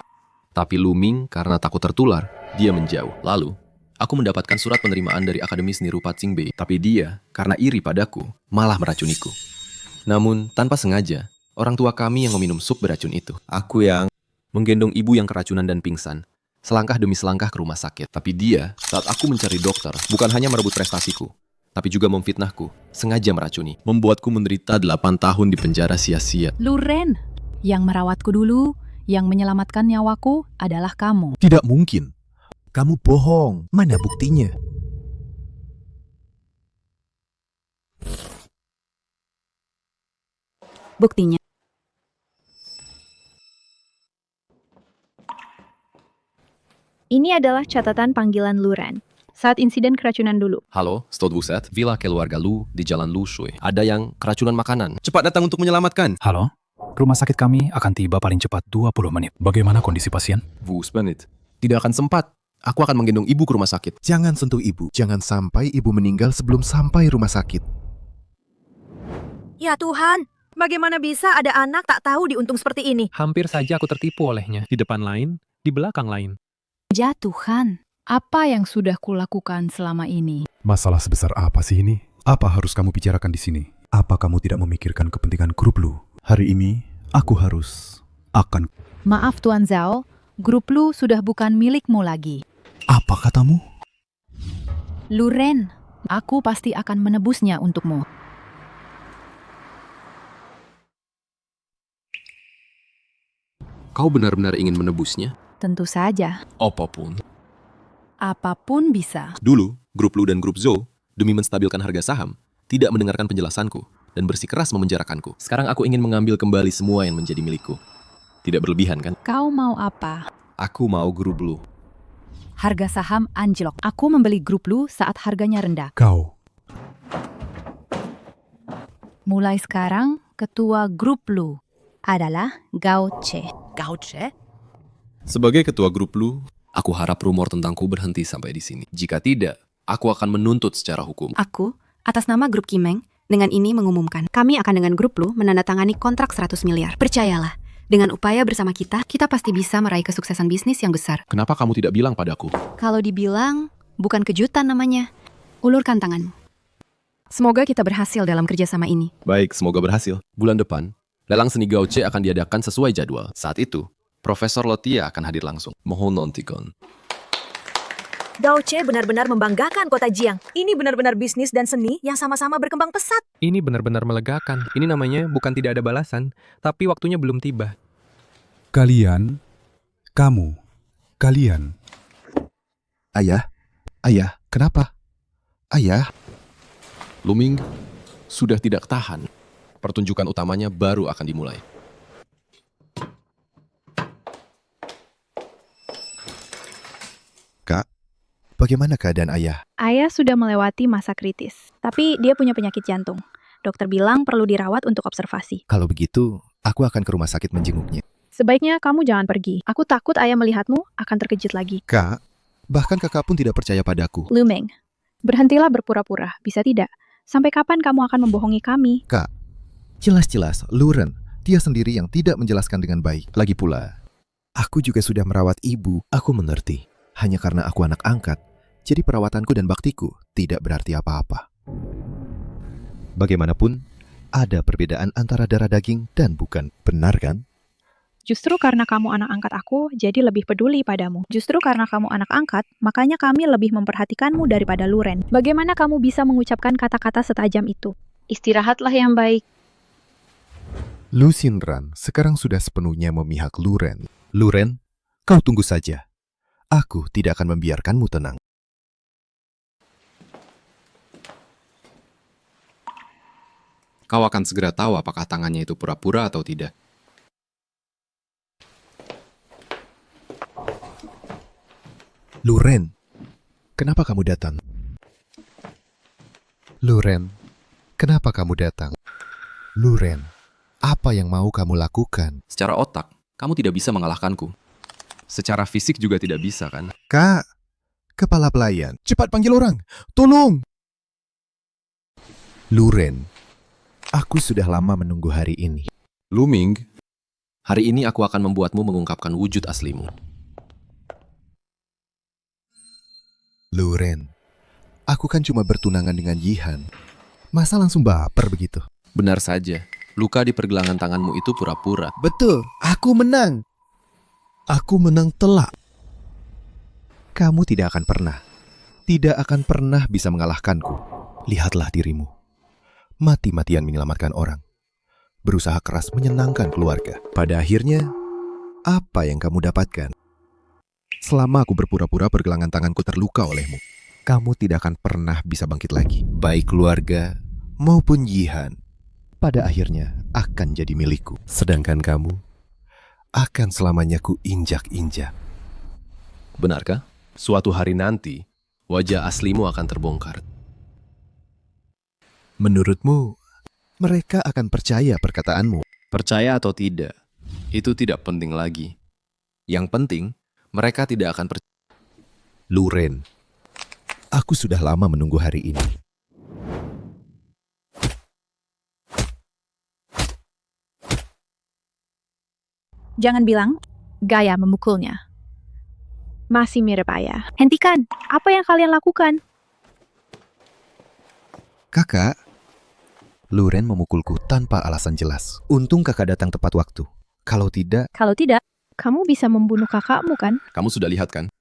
Tapi Lu Ming karena takut tertular, dia menjauh. Lalu, aku mendapatkan surat penerimaan dari Akademi Seni Rupa Tsingbei. Tapi dia, karena iri padaku, malah meracuniku. Namun, tanpa sengaja, orang tua kami yang meminum sup beracun itu. Aku yang menggendong ibu yang keracunan dan pingsan. Selangkah demi selangkah ke rumah sakit. Tapi dia, saat aku mencari dokter, bukan hanya merebut prestasiku, tapi juga memfitnahku, sengaja meracuni. Membuatku menderita 8 tahun di penjara sia-sia. Lu Ren, yang merawatku dulu, yang menyelamatkan nyawaku adalah kamu. Tidak mungkin. Kamu bohong. Mana buktinya? Buktinya. Ini adalah catatan panggilan Lu Ren saat insiden keracunan dulu. Halo, Stot Buset, villa keluarga Lu di Jalan Lu Shui. Ada yang keracunan makanan. Cepat datang untuk menyelamatkan. Halo, rumah sakit kami akan tiba paling cepat 20 menit. Bagaimana kondisi pasien? Menit. Tidak akan sempat. Aku akan menggendong ibu ke rumah sakit. Jangan sentuh ibu. Jangan sampai ibu meninggal sebelum sampai rumah sakit. Ya Tuhan, bagaimana bisa ada anak tak tahu diuntung seperti ini? Hampir saja aku tertipu olehnya. Di depan lain, di belakang lain. Ya Tuhan, apa yang sudah kulakukan selama ini? Masalah sebesar apa sih ini? Apa harus kamu bicarakan di sini? Apa kamu tidak memikirkan kepentingan grup Lu? Hari ini, aku akan... Maaf Tuan Zhao, grup Lu sudah bukan milikmu lagi. Apa katamu? Lu Ren, aku pasti akan menebusnya untukmu. Kau benar-benar ingin menebusnya? Tentu saja. Apapun. Apapun bisa. Dulu, grup Lu dan grup Zhou, demi menstabilkan harga saham, tidak mendengarkan penjelasanku dan bersikeras memenjarakanku. Sekarang aku ingin mengambil kembali semua yang menjadi milikku. Tidak berlebihan, kan? Kau mau apa? Aku mau grup Lu. Harga saham anjlok. Aku membeli grup Lu saat harganya rendah. Kau. Mulai sekarang, ketua grup Lu adalah Gao Che. Gao Che? Sebagai ketua grup Lu, aku harap rumor tentangku berhenti sampai di sini. Jika tidak, aku akan menuntut secara hukum. Aku, atas nama grup Kimeng, dengan ini mengumumkan, kami akan dengan grup Lu menandatangani kontrak 100 miliar. Percayalah, dengan upaya bersama kita pasti bisa meraih kesuksesan bisnis yang besar. Kenapa kamu tidak bilang padaku? Kalau dibilang, bukan kejutan namanya. Ulurkan tanganmu. Semoga kita berhasil dalam kerjasama ini. Baik, semoga berhasil. Bulan depan, lelang seni Gao Che akan diadakan sesuai jadwal. Saat itu, Profesor Lotia akan hadir langsung. Mohon nontikon. Gao Che benar-benar membanggakan kota Jiang. Ini benar-benar bisnis dan seni yang sama-sama berkembang pesat. Ini benar-benar melegakan. Ini namanya bukan tidak ada balasan, tapi waktunya belum tiba. Kalian, kamu, kalian. Ayah, kenapa? Ayah. Luming sudah tidak tahan. Pertunjukan utamanya baru akan dimulai. Kak, bagaimana keadaan ayah? Ayah sudah melewati masa kritis, tapi dia punya penyakit jantung. Dokter bilang perlu dirawat untuk observasi. Kalau begitu, aku akan ke rumah sakit menjenguknya. Sebaiknya kamu jangan pergi. Aku takut ayah melihatmu akan terkejut lagi. Kak, bahkan kakak pun tidak percaya padaku. Lumeng, berhentilah berpura-pura, bisa tidak? Sampai kapan kamu akan membohongi kami? Kak, jelas-jelas Luren, dia sendiri yang tidak menjelaskan dengan baik. Lagi pula, aku juga sudah merawat ibu. Aku mengerti. Hanya karena aku anak angkat, jadi perawatanku dan baktiku tidak berarti apa-apa. Bagaimanapun, ada perbedaan antara darah daging dan bukan. Benar kan? Justru karena kamu anak angkat aku, jadi lebih peduli padamu. Justru karena kamu anak angkat, makanya kami lebih memperhatikanmu daripada Luren. Bagaimana kamu bisa mengucapkan kata-kata setajam itu? Istirahatlah yang baik. Lu Xinran sekarang sudah sepenuhnya memihak Luren. Luren, kau tunggu saja. Aku tidak akan membiarkanmu tenang. Kau akan segera tahu apakah tangannya itu pura-pura atau tidak. Luren, kenapa kamu datang? Luren, kenapa kamu datang? Luren, apa yang mau kamu lakukan? Secara otak, kamu tidak bisa mengalahkanku. Secara fisik juga tidak bisa, kan? Kak, kepala pelayan, cepat panggil orang. Tolong! Luren, aku sudah lama menunggu hari ini. Luming, hari ini aku akan membuatmu mengungkapkan wujud aslimu. Luren, aku kan cuma bertunangan dengan Yihan. Masa langsung baper begitu? Benar saja, luka di pergelangan tanganmu itu pura-pura. Betul, aku menang. Aku menang telak. Kamu tidak akan pernah bisa mengalahkanku. Lihatlah dirimu. Mati-matian menyelamatkan orang. Berusaha keras menyenangkan keluarga. Pada akhirnya, apa yang kamu dapatkan? Selama aku berpura-pura pergelangan tanganku terluka olehmu, kamu tidak akan pernah bisa bangkit lagi. Baik keluarga maupun Yihan, pada akhirnya akan jadi milikku. Sedangkan kamu akan selamanya ku injak-injak. Benarkah? Suatu hari nanti, wajah aslimu akan terbongkar. Menurutmu, mereka akan percaya perkataanmu? Percaya atau tidak, itu tidak penting lagi. Yang penting, mereka tidak akan percaya. Luren, aku sudah lama menunggu hari ini. Jangan bilang gaya memukulnya. Masih mirip ayah. Hentikan, apa yang kalian lakukan? Kakak, Luren memukulku tanpa alasan jelas. Untung kakak datang tepat waktu. Kalau tidak, kamu bisa membunuh kakakmu kan? Kamu sudah lihat kan?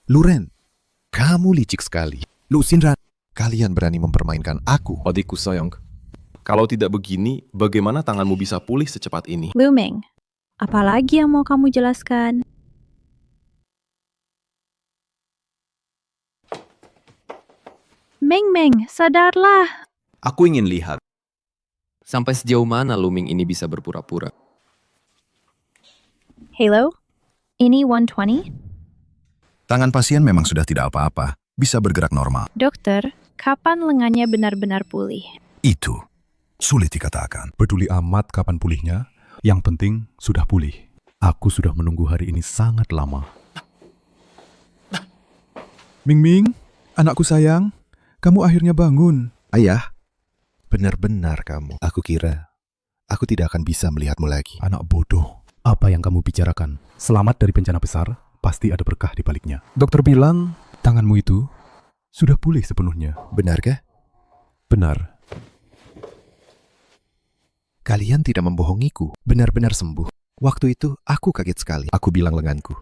Luren, kamu licik sekali. Lu Xinran, kalian berani mempermainkan aku. Adikku sayang, Kalau tidak begini, bagaimana tanganmu bisa pulih secepat ini? Luming, apalagi yang mau kamu jelaskan? Ming, sadarlah. Aku ingin lihat. Sampai sejauh mana Luming ini bisa berpura-pura? Halo, ini 120? Tangan pasien memang sudah tidak apa-apa, bisa bergerak normal. Dokter, kapan lengannya benar-benar pulih? Itu sulit dikatakan. Peduli amat kapan pulihnya, yang penting sudah pulih. Aku sudah menunggu hari ini sangat lama. Ming, anakku sayang, kamu akhirnya bangun. Ayah, benar-benar kamu. Aku kira aku tidak akan bisa melihatmu lagi. Anak bodoh, apa yang kamu bicarakan? Selamat dari bencana besar, pasti ada berkah di baliknya. Dokter bilang, tanganmu itu sudah pulih sepenuhnya. Benarkah? Benar. Kalian tidak membohongiku. Benar-benar sembuh. Waktu itu aku kaget sekali. Aku bilang lenganku,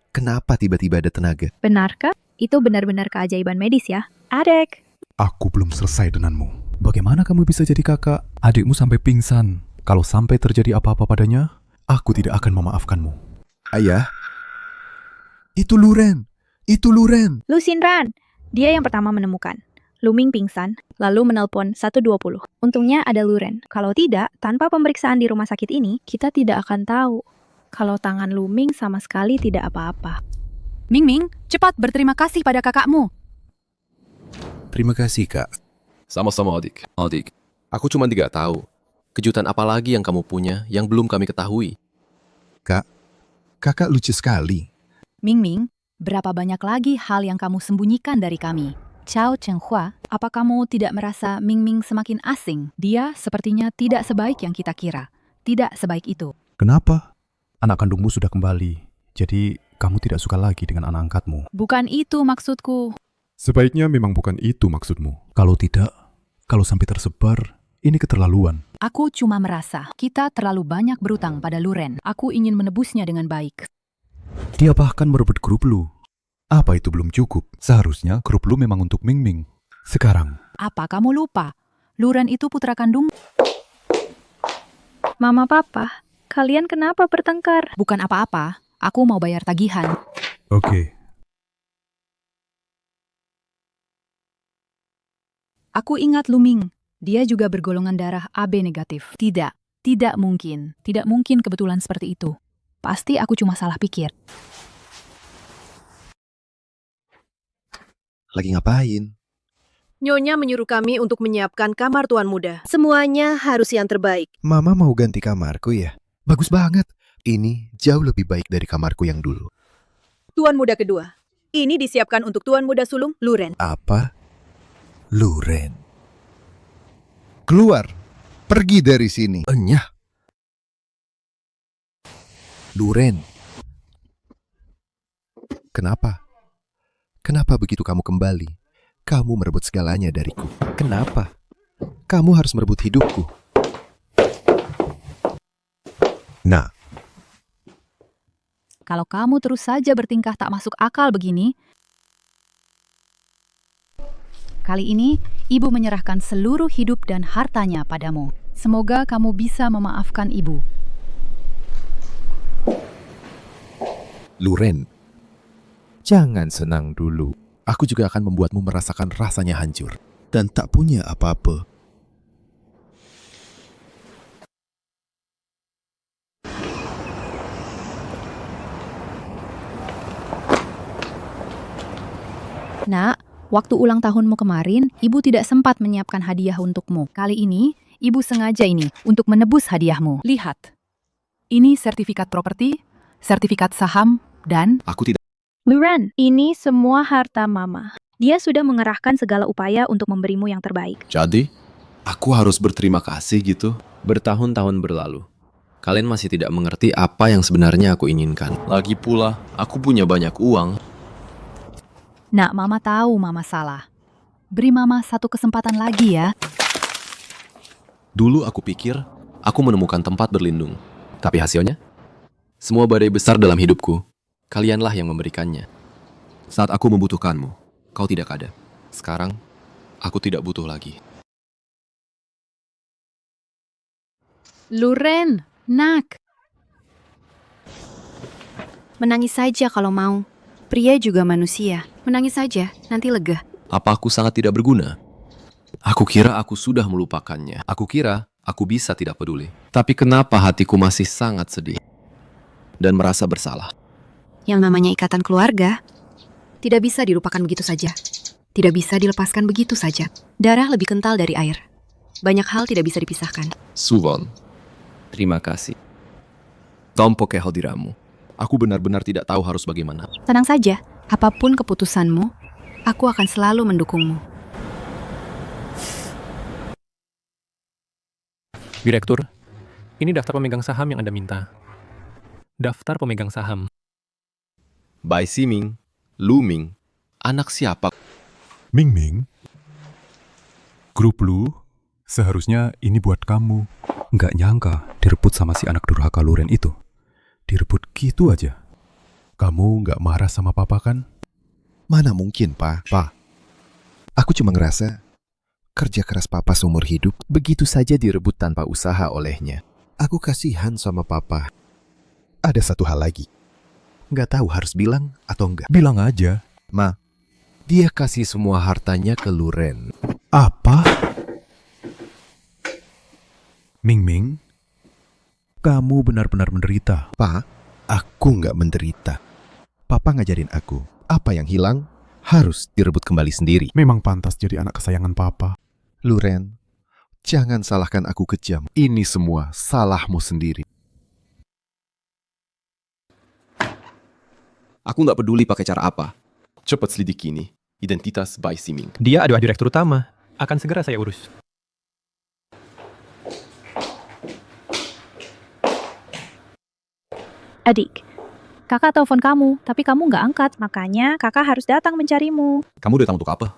kenapa tiba-tiba ada tenaga? Benarkah? Itu benar-benar keajaiban medis ya, adek. Aku belum selesai denganmu. Bagaimana kamu bisa jadi kakak? Adikmu sampai pingsan. Kalau sampai terjadi apa-apa padanya, aku tidak akan memaafkanmu. Ayah, itu Luren. Itu Luren. Lucinran, dia yang pertama menemukan. Luming pingsan, lalu menelpon 120. Untungnya ada Luren. Kalau tidak, tanpa pemeriksaan di rumah sakit ini, kita tidak akan tahu kalau tangan Luming sama sekali tidak apa-apa. Ming, cepat berterima kasih pada kakakmu. Terima kasih, Kak. Sama-sama, adik. Adik, aku cuma tidak tahu. Kejutan apa lagi yang kamu punya yang belum kami ketahui? Kak, kakak lucu sekali. Ming, berapa banyak lagi hal yang kamu sembunyikan dari kami? Chao Chenghua, apa kamu tidak merasa Ming semakin asing? Dia sepertinya tidak sebaik yang kita kira. Tidak sebaik itu. Kenapa? Anak kandungmu sudah kembali, jadi kamu tidak suka lagi dengan anak angkatmu. Bukan itu maksudku. Sebaiknya memang bukan itu maksudmu. Kalau tidak, kalau sampai tersebar, ini keterlaluan. Aku cuma merasa kita terlalu banyak berutang pada Luren. Aku ingin menebusnya dengan baik. Dia bahkan merebut grup lu. Apa itu belum cukup? Seharusnya grup lu memang untuk Ming. Sekarang. Apa kamu lupa? Luren itu putra kandung. Mama Papa, kalian kenapa bertengkar? Bukan apa-apa. Aku mau bayar tagihan. Oke. Aku ingat Luming. Dia juga bergolongan darah AB negatif. Tidak mungkin. Tidak mungkin kebetulan seperti itu. Pasti aku cuma salah pikir. Lagi ngapain? Nyonya menyuruh kami untuk menyiapkan kamar tuan muda. Semuanya harus yang terbaik. Mama mau ganti kamarku ya? Bagus banget. Ini jauh lebih baik dari kamarku yang dulu. Tuan muda kedua. Ini disiapkan untuk tuan muda sulung, Luren. Apa? Luren. Keluar. Pergi dari sini. Enyah. Luren. Kenapa? Kenapa begitu kamu kembali? Kamu merebut segalanya dariku. Kenapa? Kamu harus merebut hidupku. Nah. Kalau kamu terus saja bertingkah tak masuk akal begini, kali ini ibu menyerahkan seluruh hidup dan hartanya padamu. Semoga kamu bisa memaafkan ibu. Luren, jangan senang dulu. Aku juga akan membuatmu merasakan rasanya hancur dan tak punya apa-apa. Nak, waktu ulang tahunmu kemarin, ibu tidak sempat menyiapkan hadiah untukmu. Kali ini, ibu sengaja ini untuk menebus hadiahmu. Lihat, ini sertifikat properti, sertifikat saham, dan... Aku tidak... Luren, ini semua harta Mama. Dia sudah mengerahkan segala upaya untuk memberimu yang terbaik. Jadi, aku harus berterima kasih gitu? Bertahun-tahun berlalu. Kalian masih tidak mengerti apa yang sebenarnya aku inginkan. Lagi pula, aku punya banyak uang. Nak, Mama tahu Mama salah. Beri Mama satu kesempatan lagi ya. Dulu aku pikir, aku menemukan tempat berlindung. Tapi hasilnya? Semua badai besar dalam hidupku, kalianlah yang memberikannya. Saat aku membutuhkanmu, kau tidak ada. Sekarang, aku tidak butuh lagi. Luren, nak. Menangis saja kalau mau. Pria juga manusia. Menangis saja, nanti lega. Apa aku sangat tidak berguna? Aku kira aku sudah melupakannya. Aku kira aku bisa tidak peduli. Tapi kenapa hatiku masih sangat sedih dan merasa bersalah? Yang namanya ikatan keluarga tidak bisa dilupakan begitu saja. Tidak bisa dilepaskan begitu saja. Darah lebih kental dari air. Banyak hal tidak bisa dipisahkan. Suvon, terima kasih. Tompo ke hadiramu. Aku benar-benar tidak tahu harus bagaimana. Tenang saja, apapun keputusanmu, aku akan selalu mendukungmu. Direktur, ini daftar pemegang saham yang Anda minta. Daftar pemegang saham. Bai Siming, Luming, anak siapa? Ming Ming, grup lu, seharusnya ini buat kamu. Nggak nyangka direbut sama si anak durhaka Luren itu. Direbut gitu aja. Kamu nggak marah sama papa kan? Mana mungkin, Pak? Pak, aku cuma ngerasa kerja keras papa seumur hidup begitu saja direbut tanpa usaha olehnya. Aku kasihan sama papa. Ada satu hal lagi. Nggak tahu harus bilang atau enggak. Bilang aja. Ma, dia kasih semua hartanya ke Luren. Apa? Ming Ming, kamu benar-benar menderita. Pak, aku nggak menderita. Papa ngajarin aku, apa yang hilang harus direbut kembali sendiri. Memang pantas jadi anak kesayangan papa. Luren, jangan salahkan aku kejam. Ini semua salahmu sendiri. Aku nggak peduli pakai cara apa. Cepat selidiki ini. Identitas Bai Siming. Dia adalah direktur utama. Akan segera saya urus. Adik, kakak telepon kamu, tapi kamu nggak angkat. Makanya kakak harus datang mencarimu. Kamu datang untuk apa?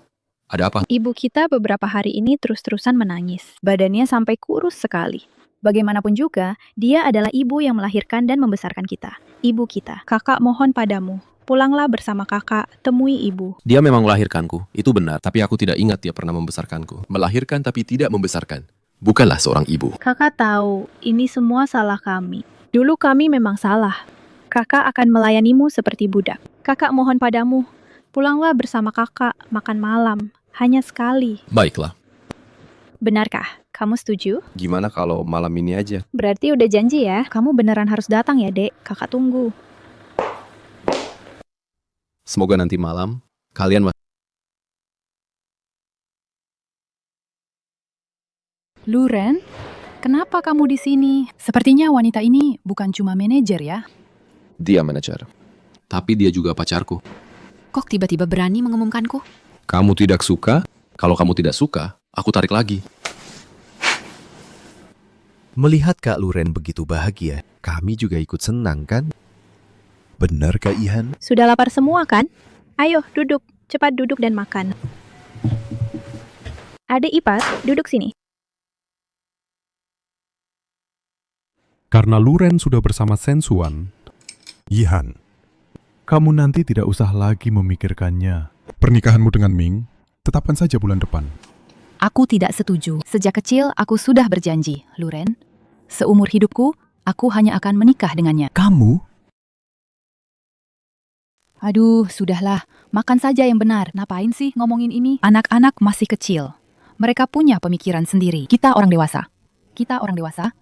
Ada apa? Ibu kita beberapa hari ini terus-terusan menangis. Badannya sampai kurus sekali. Bagaimanapun juga, dia adalah ibu yang melahirkan dan membesarkan kita. Ibu kita. Kakak mohon padamu, pulanglah bersama kakak, temui ibu. Dia memang melahirkanku, itu benar. Tapi aku tidak ingat dia pernah membesarkanku. Melahirkan tapi tidak membesarkan. Bukanlah seorang ibu. Kakak tahu, ini semua salah kami. Dulu kami memang salah. Kakak akan melayanimu seperti budak. Kakak mohon padamu, pulanglah bersama kakak, makan malam. Hanya sekali. Baiklah. Benarkah? Kamu setuju? Gimana kalau malam ini aja? Berarti udah janji ya? Kamu beneran harus datang ya, Dek? Kakak tunggu. Semoga nanti malam kalian Luren, kenapa kamu di sini? Sepertinya wanita ini bukan cuma manajer ya. Dia manajer. Tapi dia juga pacarku. Kok tiba-tiba berani mengumumkanku? Kamu tidak suka? Kalau kamu tidak suka, aku tarik lagi. Melihat Kak Luren begitu bahagia, kami juga ikut senang kan? Benar Kak Ihan? Sudah lapar semua kan? Ayo, duduk. Cepat duduk dan makan. Adik ipar, duduk sini. Karena Luren sudah bersama Sensuan, Yihan, kamu nanti tidak usah lagi memikirkannya. Pernikahanmu dengan Ming, tetapkan saja bulan depan. Aku tidak setuju. Sejak kecil aku sudah berjanji, Luren. Seumur hidupku, aku hanya akan menikah dengannya. Kamu? Aduh, sudahlah. Makan saja yang benar. Ngapain sih ngomongin ini? Anak-anak masih kecil. Mereka punya pemikiran sendiri. Kita orang dewasa.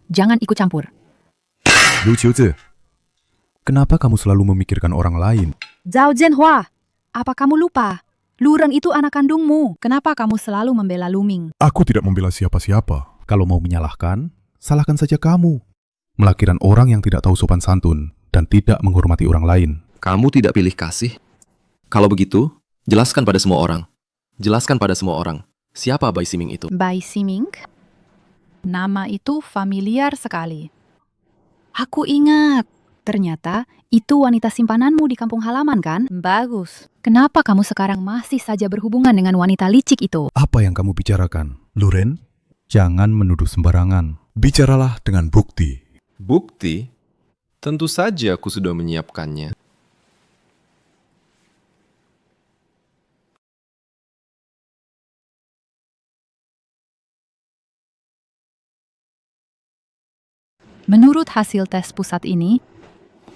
Jangan ikut campur. Lu Qiuzi, kenapa kamu selalu memikirkan orang lain? Zhao Zhenhua, apa kamu lupa? Luren itu anak kandungmu. Kenapa kamu selalu membela Luming? Aku tidak membela siapa-siapa. Kalau mau menyalahkan, salahkan saja kamu. Melahirkan orang yang tidak tahu sopan santun dan tidak menghormati orang lain. Kamu tidak pilih kasih? Kalau begitu, jelaskan pada semua orang. Jelaskan pada semua orang. Siapa Bai Siming itu? Bai Siming? Nama itu familiar sekali. Aku ingat. Ternyata itu wanita simpananmu di kampung halaman kan? Bagus. Kenapa kamu sekarang masih saja berhubungan dengan wanita licik itu? Apa yang kamu bicarakan? Luren, jangan menuduh sembarangan. Bicaralah dengan bukti. Bukti? Tentu saja aku sudah menyiapkannya. Menurut hasil tes pusat ini,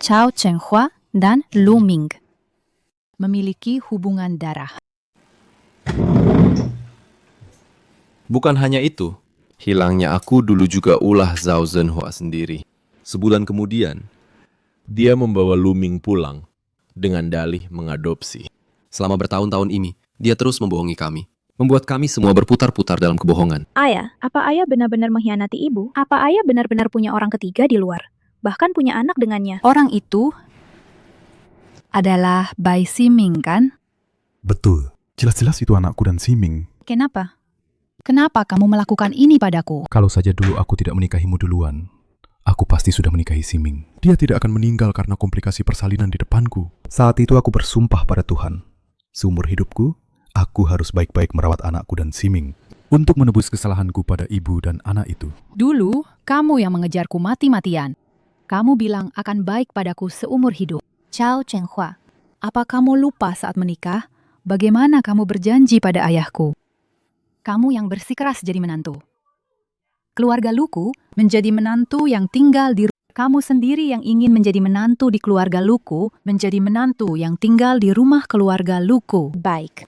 Chao Chenghua dan Lu Ming memiliki hubungan darah. Bukan hanya itu, hilangnya aku dulu juga ulah Zhao Zhenhua sendiri. Sebulan kemudian, dia membawa Lu Ming pulang dengan dalih mengadopsi. Selama bertahun-tahun ini, dia terus membohongi kami, membuat kami semua berputar-putar dalam kebohongan. Ayah, apa ayah benar-benar mengkhianati ibu? Apa ayah benar-benar punya orang ketiga di luar? Bahkan punya anak dengannya? Orang itu adalah Bai Siming, kan? Betul. Jelas-jelas itu anakku dan Siming. Kenapa? Kenapa kamu melakukan ini padaku? Kalau saja dulu aku tidak menikahimu duluan, aku pasti sudah menikahi Siming. Dia tidak akan meninggal karena komplikasi persalinan di depanku. Saat itu aku bersumpah pada Tuhan. Seumur hidupku, aku harus baik-baik merawat anakku dan Siming untuk menebus kesalahanku pada ibu dan anak itu. Dulu, kamu yang mengejarku mati-matian. Kamu bilang akan baik padaku seumur hidup. Chao Chenghua, apa kamu lupa saat menikah? Bagaimana kamu berjanji pada ayahku? Kamu yang bersikeras jadi menantu. Keluarga Luku menjadi menantu yang tinggal di kamu sendiri yang ingin menjadi menantu di keluarga Luku, menjadi menantu yang tinggal di rumah keluarga Luku. Baik.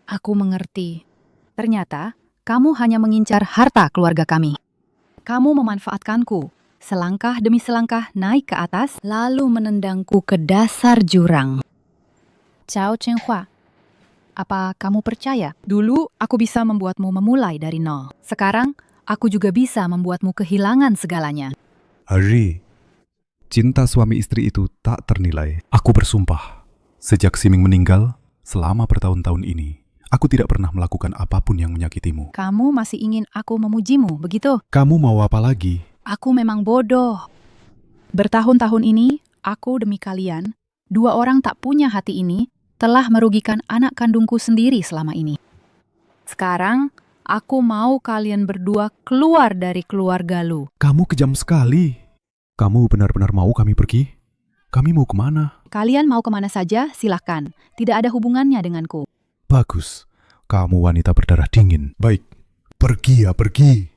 Aku mengerti. Ternyata, kamu hanya mengincar harta keluarga kami. Kamu memanfaatkanku, selangkah demi selangkah naik ke atas, lalu menendangku ke dasar jurang. Chao Chenghua, apa kamu percaya? Dulu, aku bisa membuatmu memulai dari nol. Sekarang, aku juga bisa membuatmu kehilangan segalanya. Hari, cinta suami istri itu tak ternilai. Aku bersumpah, sejak Siming meninggal, selama bertahun-tahun ini, aku tidak pernah melakukan apapun yang menyakitimu. Kamu masih ingin aku memujimu, begitu? Kamu mau apa lagi? Aku memang bodoh. Bertahun-tahun ini, aku demi kalian, dua orang tak punya hati ini, telah merugikan anak kandungku sendiri selama ini. Sekarang, aku mau kalian berdua keluar dari keluarga Lu. Kamu kejam sekali. Kamu benar-benar mau kami pergi? Kami mau kemana? Kalian mau kemana saja, silakan. Tidak ada hubungannya denganku. Bagus. Kamu wanita berdarah dingin. Baik. Pergi ya, pergi.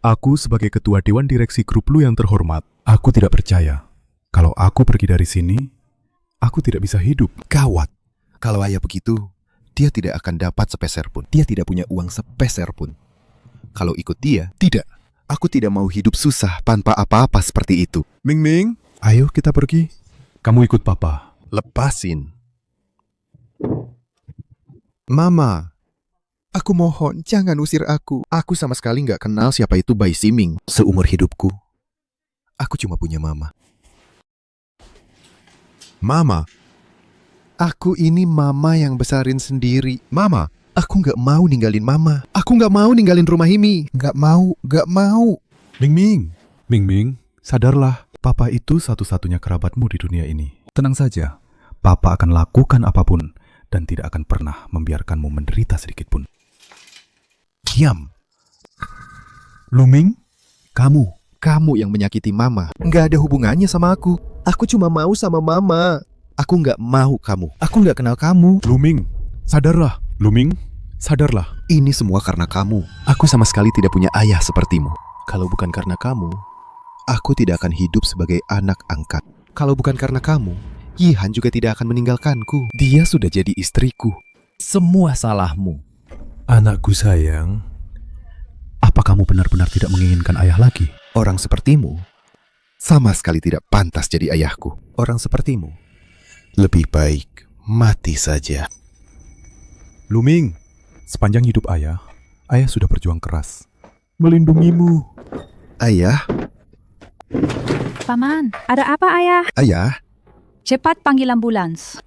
Aku sebagai ketua Dewan Direksi Grup Lu yang terhormat, aku tidak percaya. Kalau aku pergi dari sini, aku tidak bisa hidup. Gawat. Kalau ayah begitu, dia tidak akan dapat sepeser pun. Dia tidak punya uang sepeser pun. Kalau ikut dia, tidak. Aku tidak mau hidup susah tanpa apa-apa seperti itu. Ming Ming, ayo kita pergi. Kamu ikut papa. Lepasin. Mama, aku mohon jangan usir aku. Aku sama sekali nggak kenal siapa itu Bai Siming. Seumur hidupku, aku cuma punya mama. Mama, aku ini mama yang besarin sendiri. Mama, aku nggak mau ninggalin mama. Aku nggak mau ninggalin rumah ini. Nggak mau. Ming Ming, Ming Ming, sadarlah. Papa itu satu-satunya kerabatmu di dunia ini. Tenang saja, Papa akan lakukan apapun dan tidak akan pernah membiarkanmu menderita sedikit pun. Diam. Lu Ming, Kamu yang menyakiti mama. Nggak ada hubungannya sama aku. Aku cuma mau sama mama. Aku nggak mau kamu. Aku nggak kenal kamu. Lu Ming, sadarlah. Lu Ming, sadarlah. Ini semua karena kamu. Aku sama sekali tidak punya ayah sepertimu. Kalau bukan karena kamu, aku tidak akan hidup sebagai anak angkat. Kalau bukan karena kamu, Yihan juga tidak akan meninggalkanku. Dia sudah jadi istriku. Semua salahmu. Anakku sayang, apa kamu benar-benar tidak menginginkan ayah lagi? Orang sepertimu sama sekali tidak pantas jadi ayahku. Orang sepertimu lebih baik mati saja. Lu Ming, sepanjang hidup ayah sudah berjuang keras melindungimu. Ayah? Paman, Ada apa, ayah? Ayah? cepat panggil ambulans.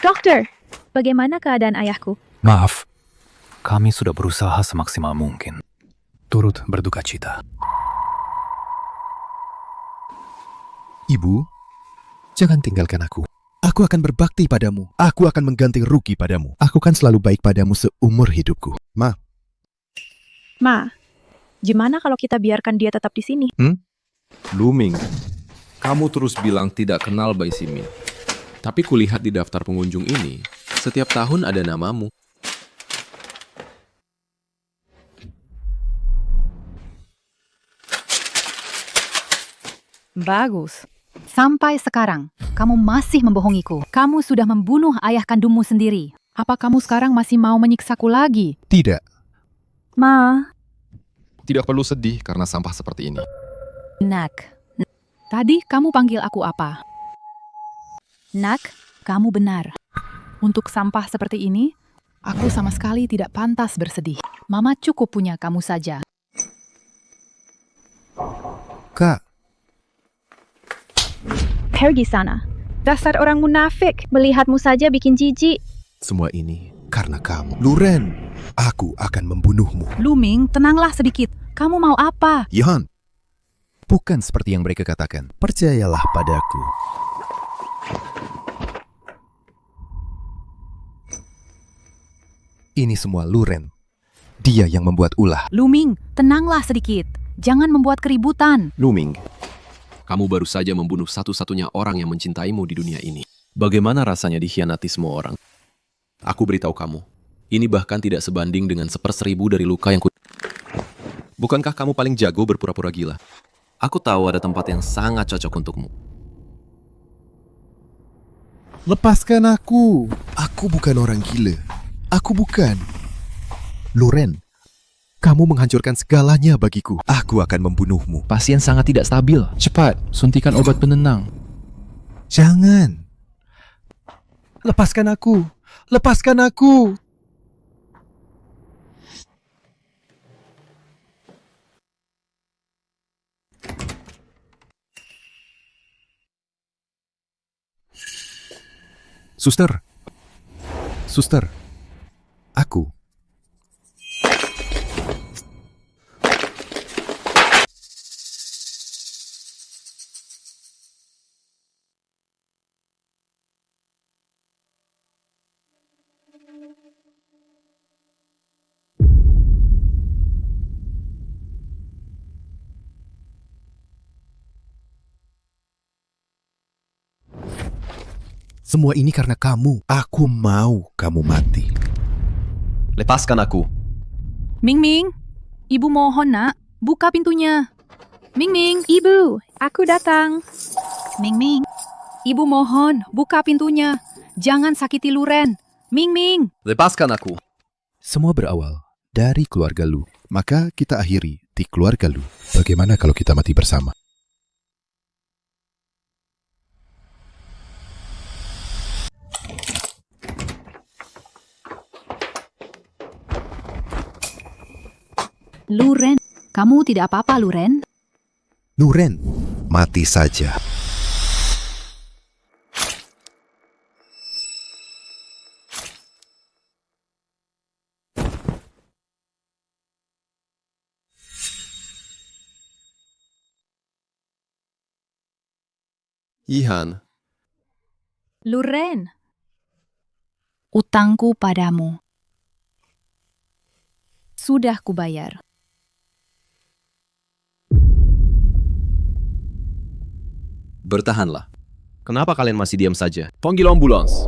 Dokter, bagaimana keadaan ayahku? Maaf, kami sudah berusaha semaksimal mungkin. Turut berduka cita. Ibu, jangan tinggalkan aku. Aku akan berbakti padamu. Aku akan mengganti rugi padamu. Aku kan selalu baik padamu seumur hidupku. Ma. Ma, gimana kalau kita biarkan dia tetap di sini? Lu Ming, kamu terus bilang tidak kenal Bai Siming. Tapi kulihat di daftar pengunjung ini, setiap tahun ada namamu. Bagus. Sampai sekarang, kamu masih membohongiku. Kamu sudah membunuh ayah kandungmu sendiri. Apa kamu sekarang masih mau menyiksaku lagi? Tidak. Ma, Tidak perlu sedih karena sampah seperti ini. Nak, tadi kamu panggil aku apa? Nak, kamu benar. Untuk sampah seperti ini, aku sama sekali tidak pantas bersedih. Mama cukup punya kamu saja. Kak, pergi sana. Dasar orang munafik. Melihatmu saja bikin jijik. semua ini karena kamu. Luren, aku akan membunuhmu. Luming, tenanglah sedikit. Kamu mau apa? Yihan, bukan seperti yang mereka katakan. Percayalah padaku. Ini semua Luren. Dia yang membuat ulah. Luming, tenanglah sedikit. Jangan membuat keributan. Luming, kamu baru saja membunuh satu-satunya orang yang mencintaimu di dunia ini. Bagaimana rasanya dikhianati semua orang? Aku beritahu kamu, ini bahkan tidak sebanding dengan 1/1000 dari luka yang Bukankah kamu paling jago berpura-pura gila? Aku tahu ada tempat yang sangat cocok untukmu. Lepaskan aku. Aku bukan orang gila. Aku bukan. Luren, kamu menghancurkan segalanya bagiku. Aku akan membunuhmu. Pasien sangat tidak stabil. Cepat, suntikan obat penenang. Jangan. Lepaskan aku. Lepaskan aku. Suster. Suster. Aku. Semua ini karena kamu. Aku mau kamu mati. Lepaskan aku. Ming Ming, ibu mohon nak, buka pintunya. Ming Ming, Ibu, aku datang. Ming Ming, ibu mohon, buka pintunya. Jangan sakiti Luren. Ming Ming. Lepaskan aku. Semua berawal dari keluarga Lu. Maka kita akhiri di keluarga Lu. Bagaimana kalau kita mati bersama? Luren, kamu tidak apa-apa Luren? Luren, mati saja. Yihan, Luren, utangku padamu sudah kubayar. bertahanlah. Kenapa kalian masih diam saja? Panggil ambulans.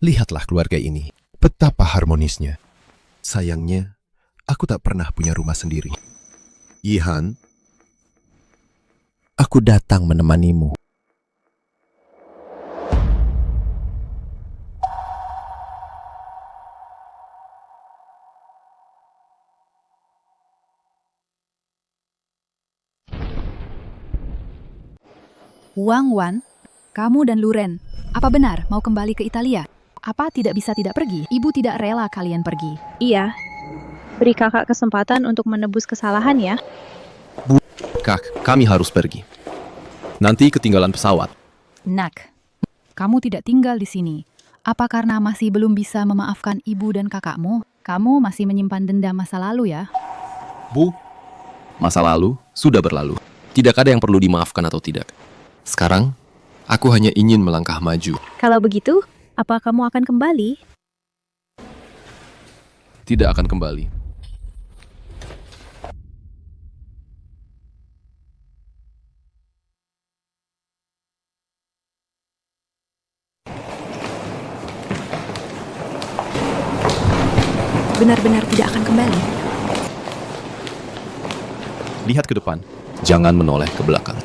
Lihatlah keluarga ini. Betapa harmonisnya. Sayangnya, aku tak pernah punya rumah sendiri. Yihan, aku datang menemanimu. Wang Wan, kamu dan Luren, apa benar mau kembali ke Italia? Apa tidak bisa tidak pergi? Ibu tidak rela kalian pergi. Iya. Beri kakak kesempatan untuk menebus kesalahan ya. Kak, kami harus pergi. Nanti ketinggalan pesawat. Nak, kamu tidak tinggal di sini. Apa karena masih belum bisa memaafkan ibu dan kakakmu? Kamu masih menyimpan dendam masa lalu ya? Bu, masa lalu sudah berlalu. Tidak ada yang perlu dimaafkan atau tidak. Sekarang, aku hanya ingin melangkah maju. Kalau begitu, apa kamu akan kembali? Tidak akan kembali. Benar-benar tidak akan kembali. Lihat ke depan, jangan menoleh ke belakang.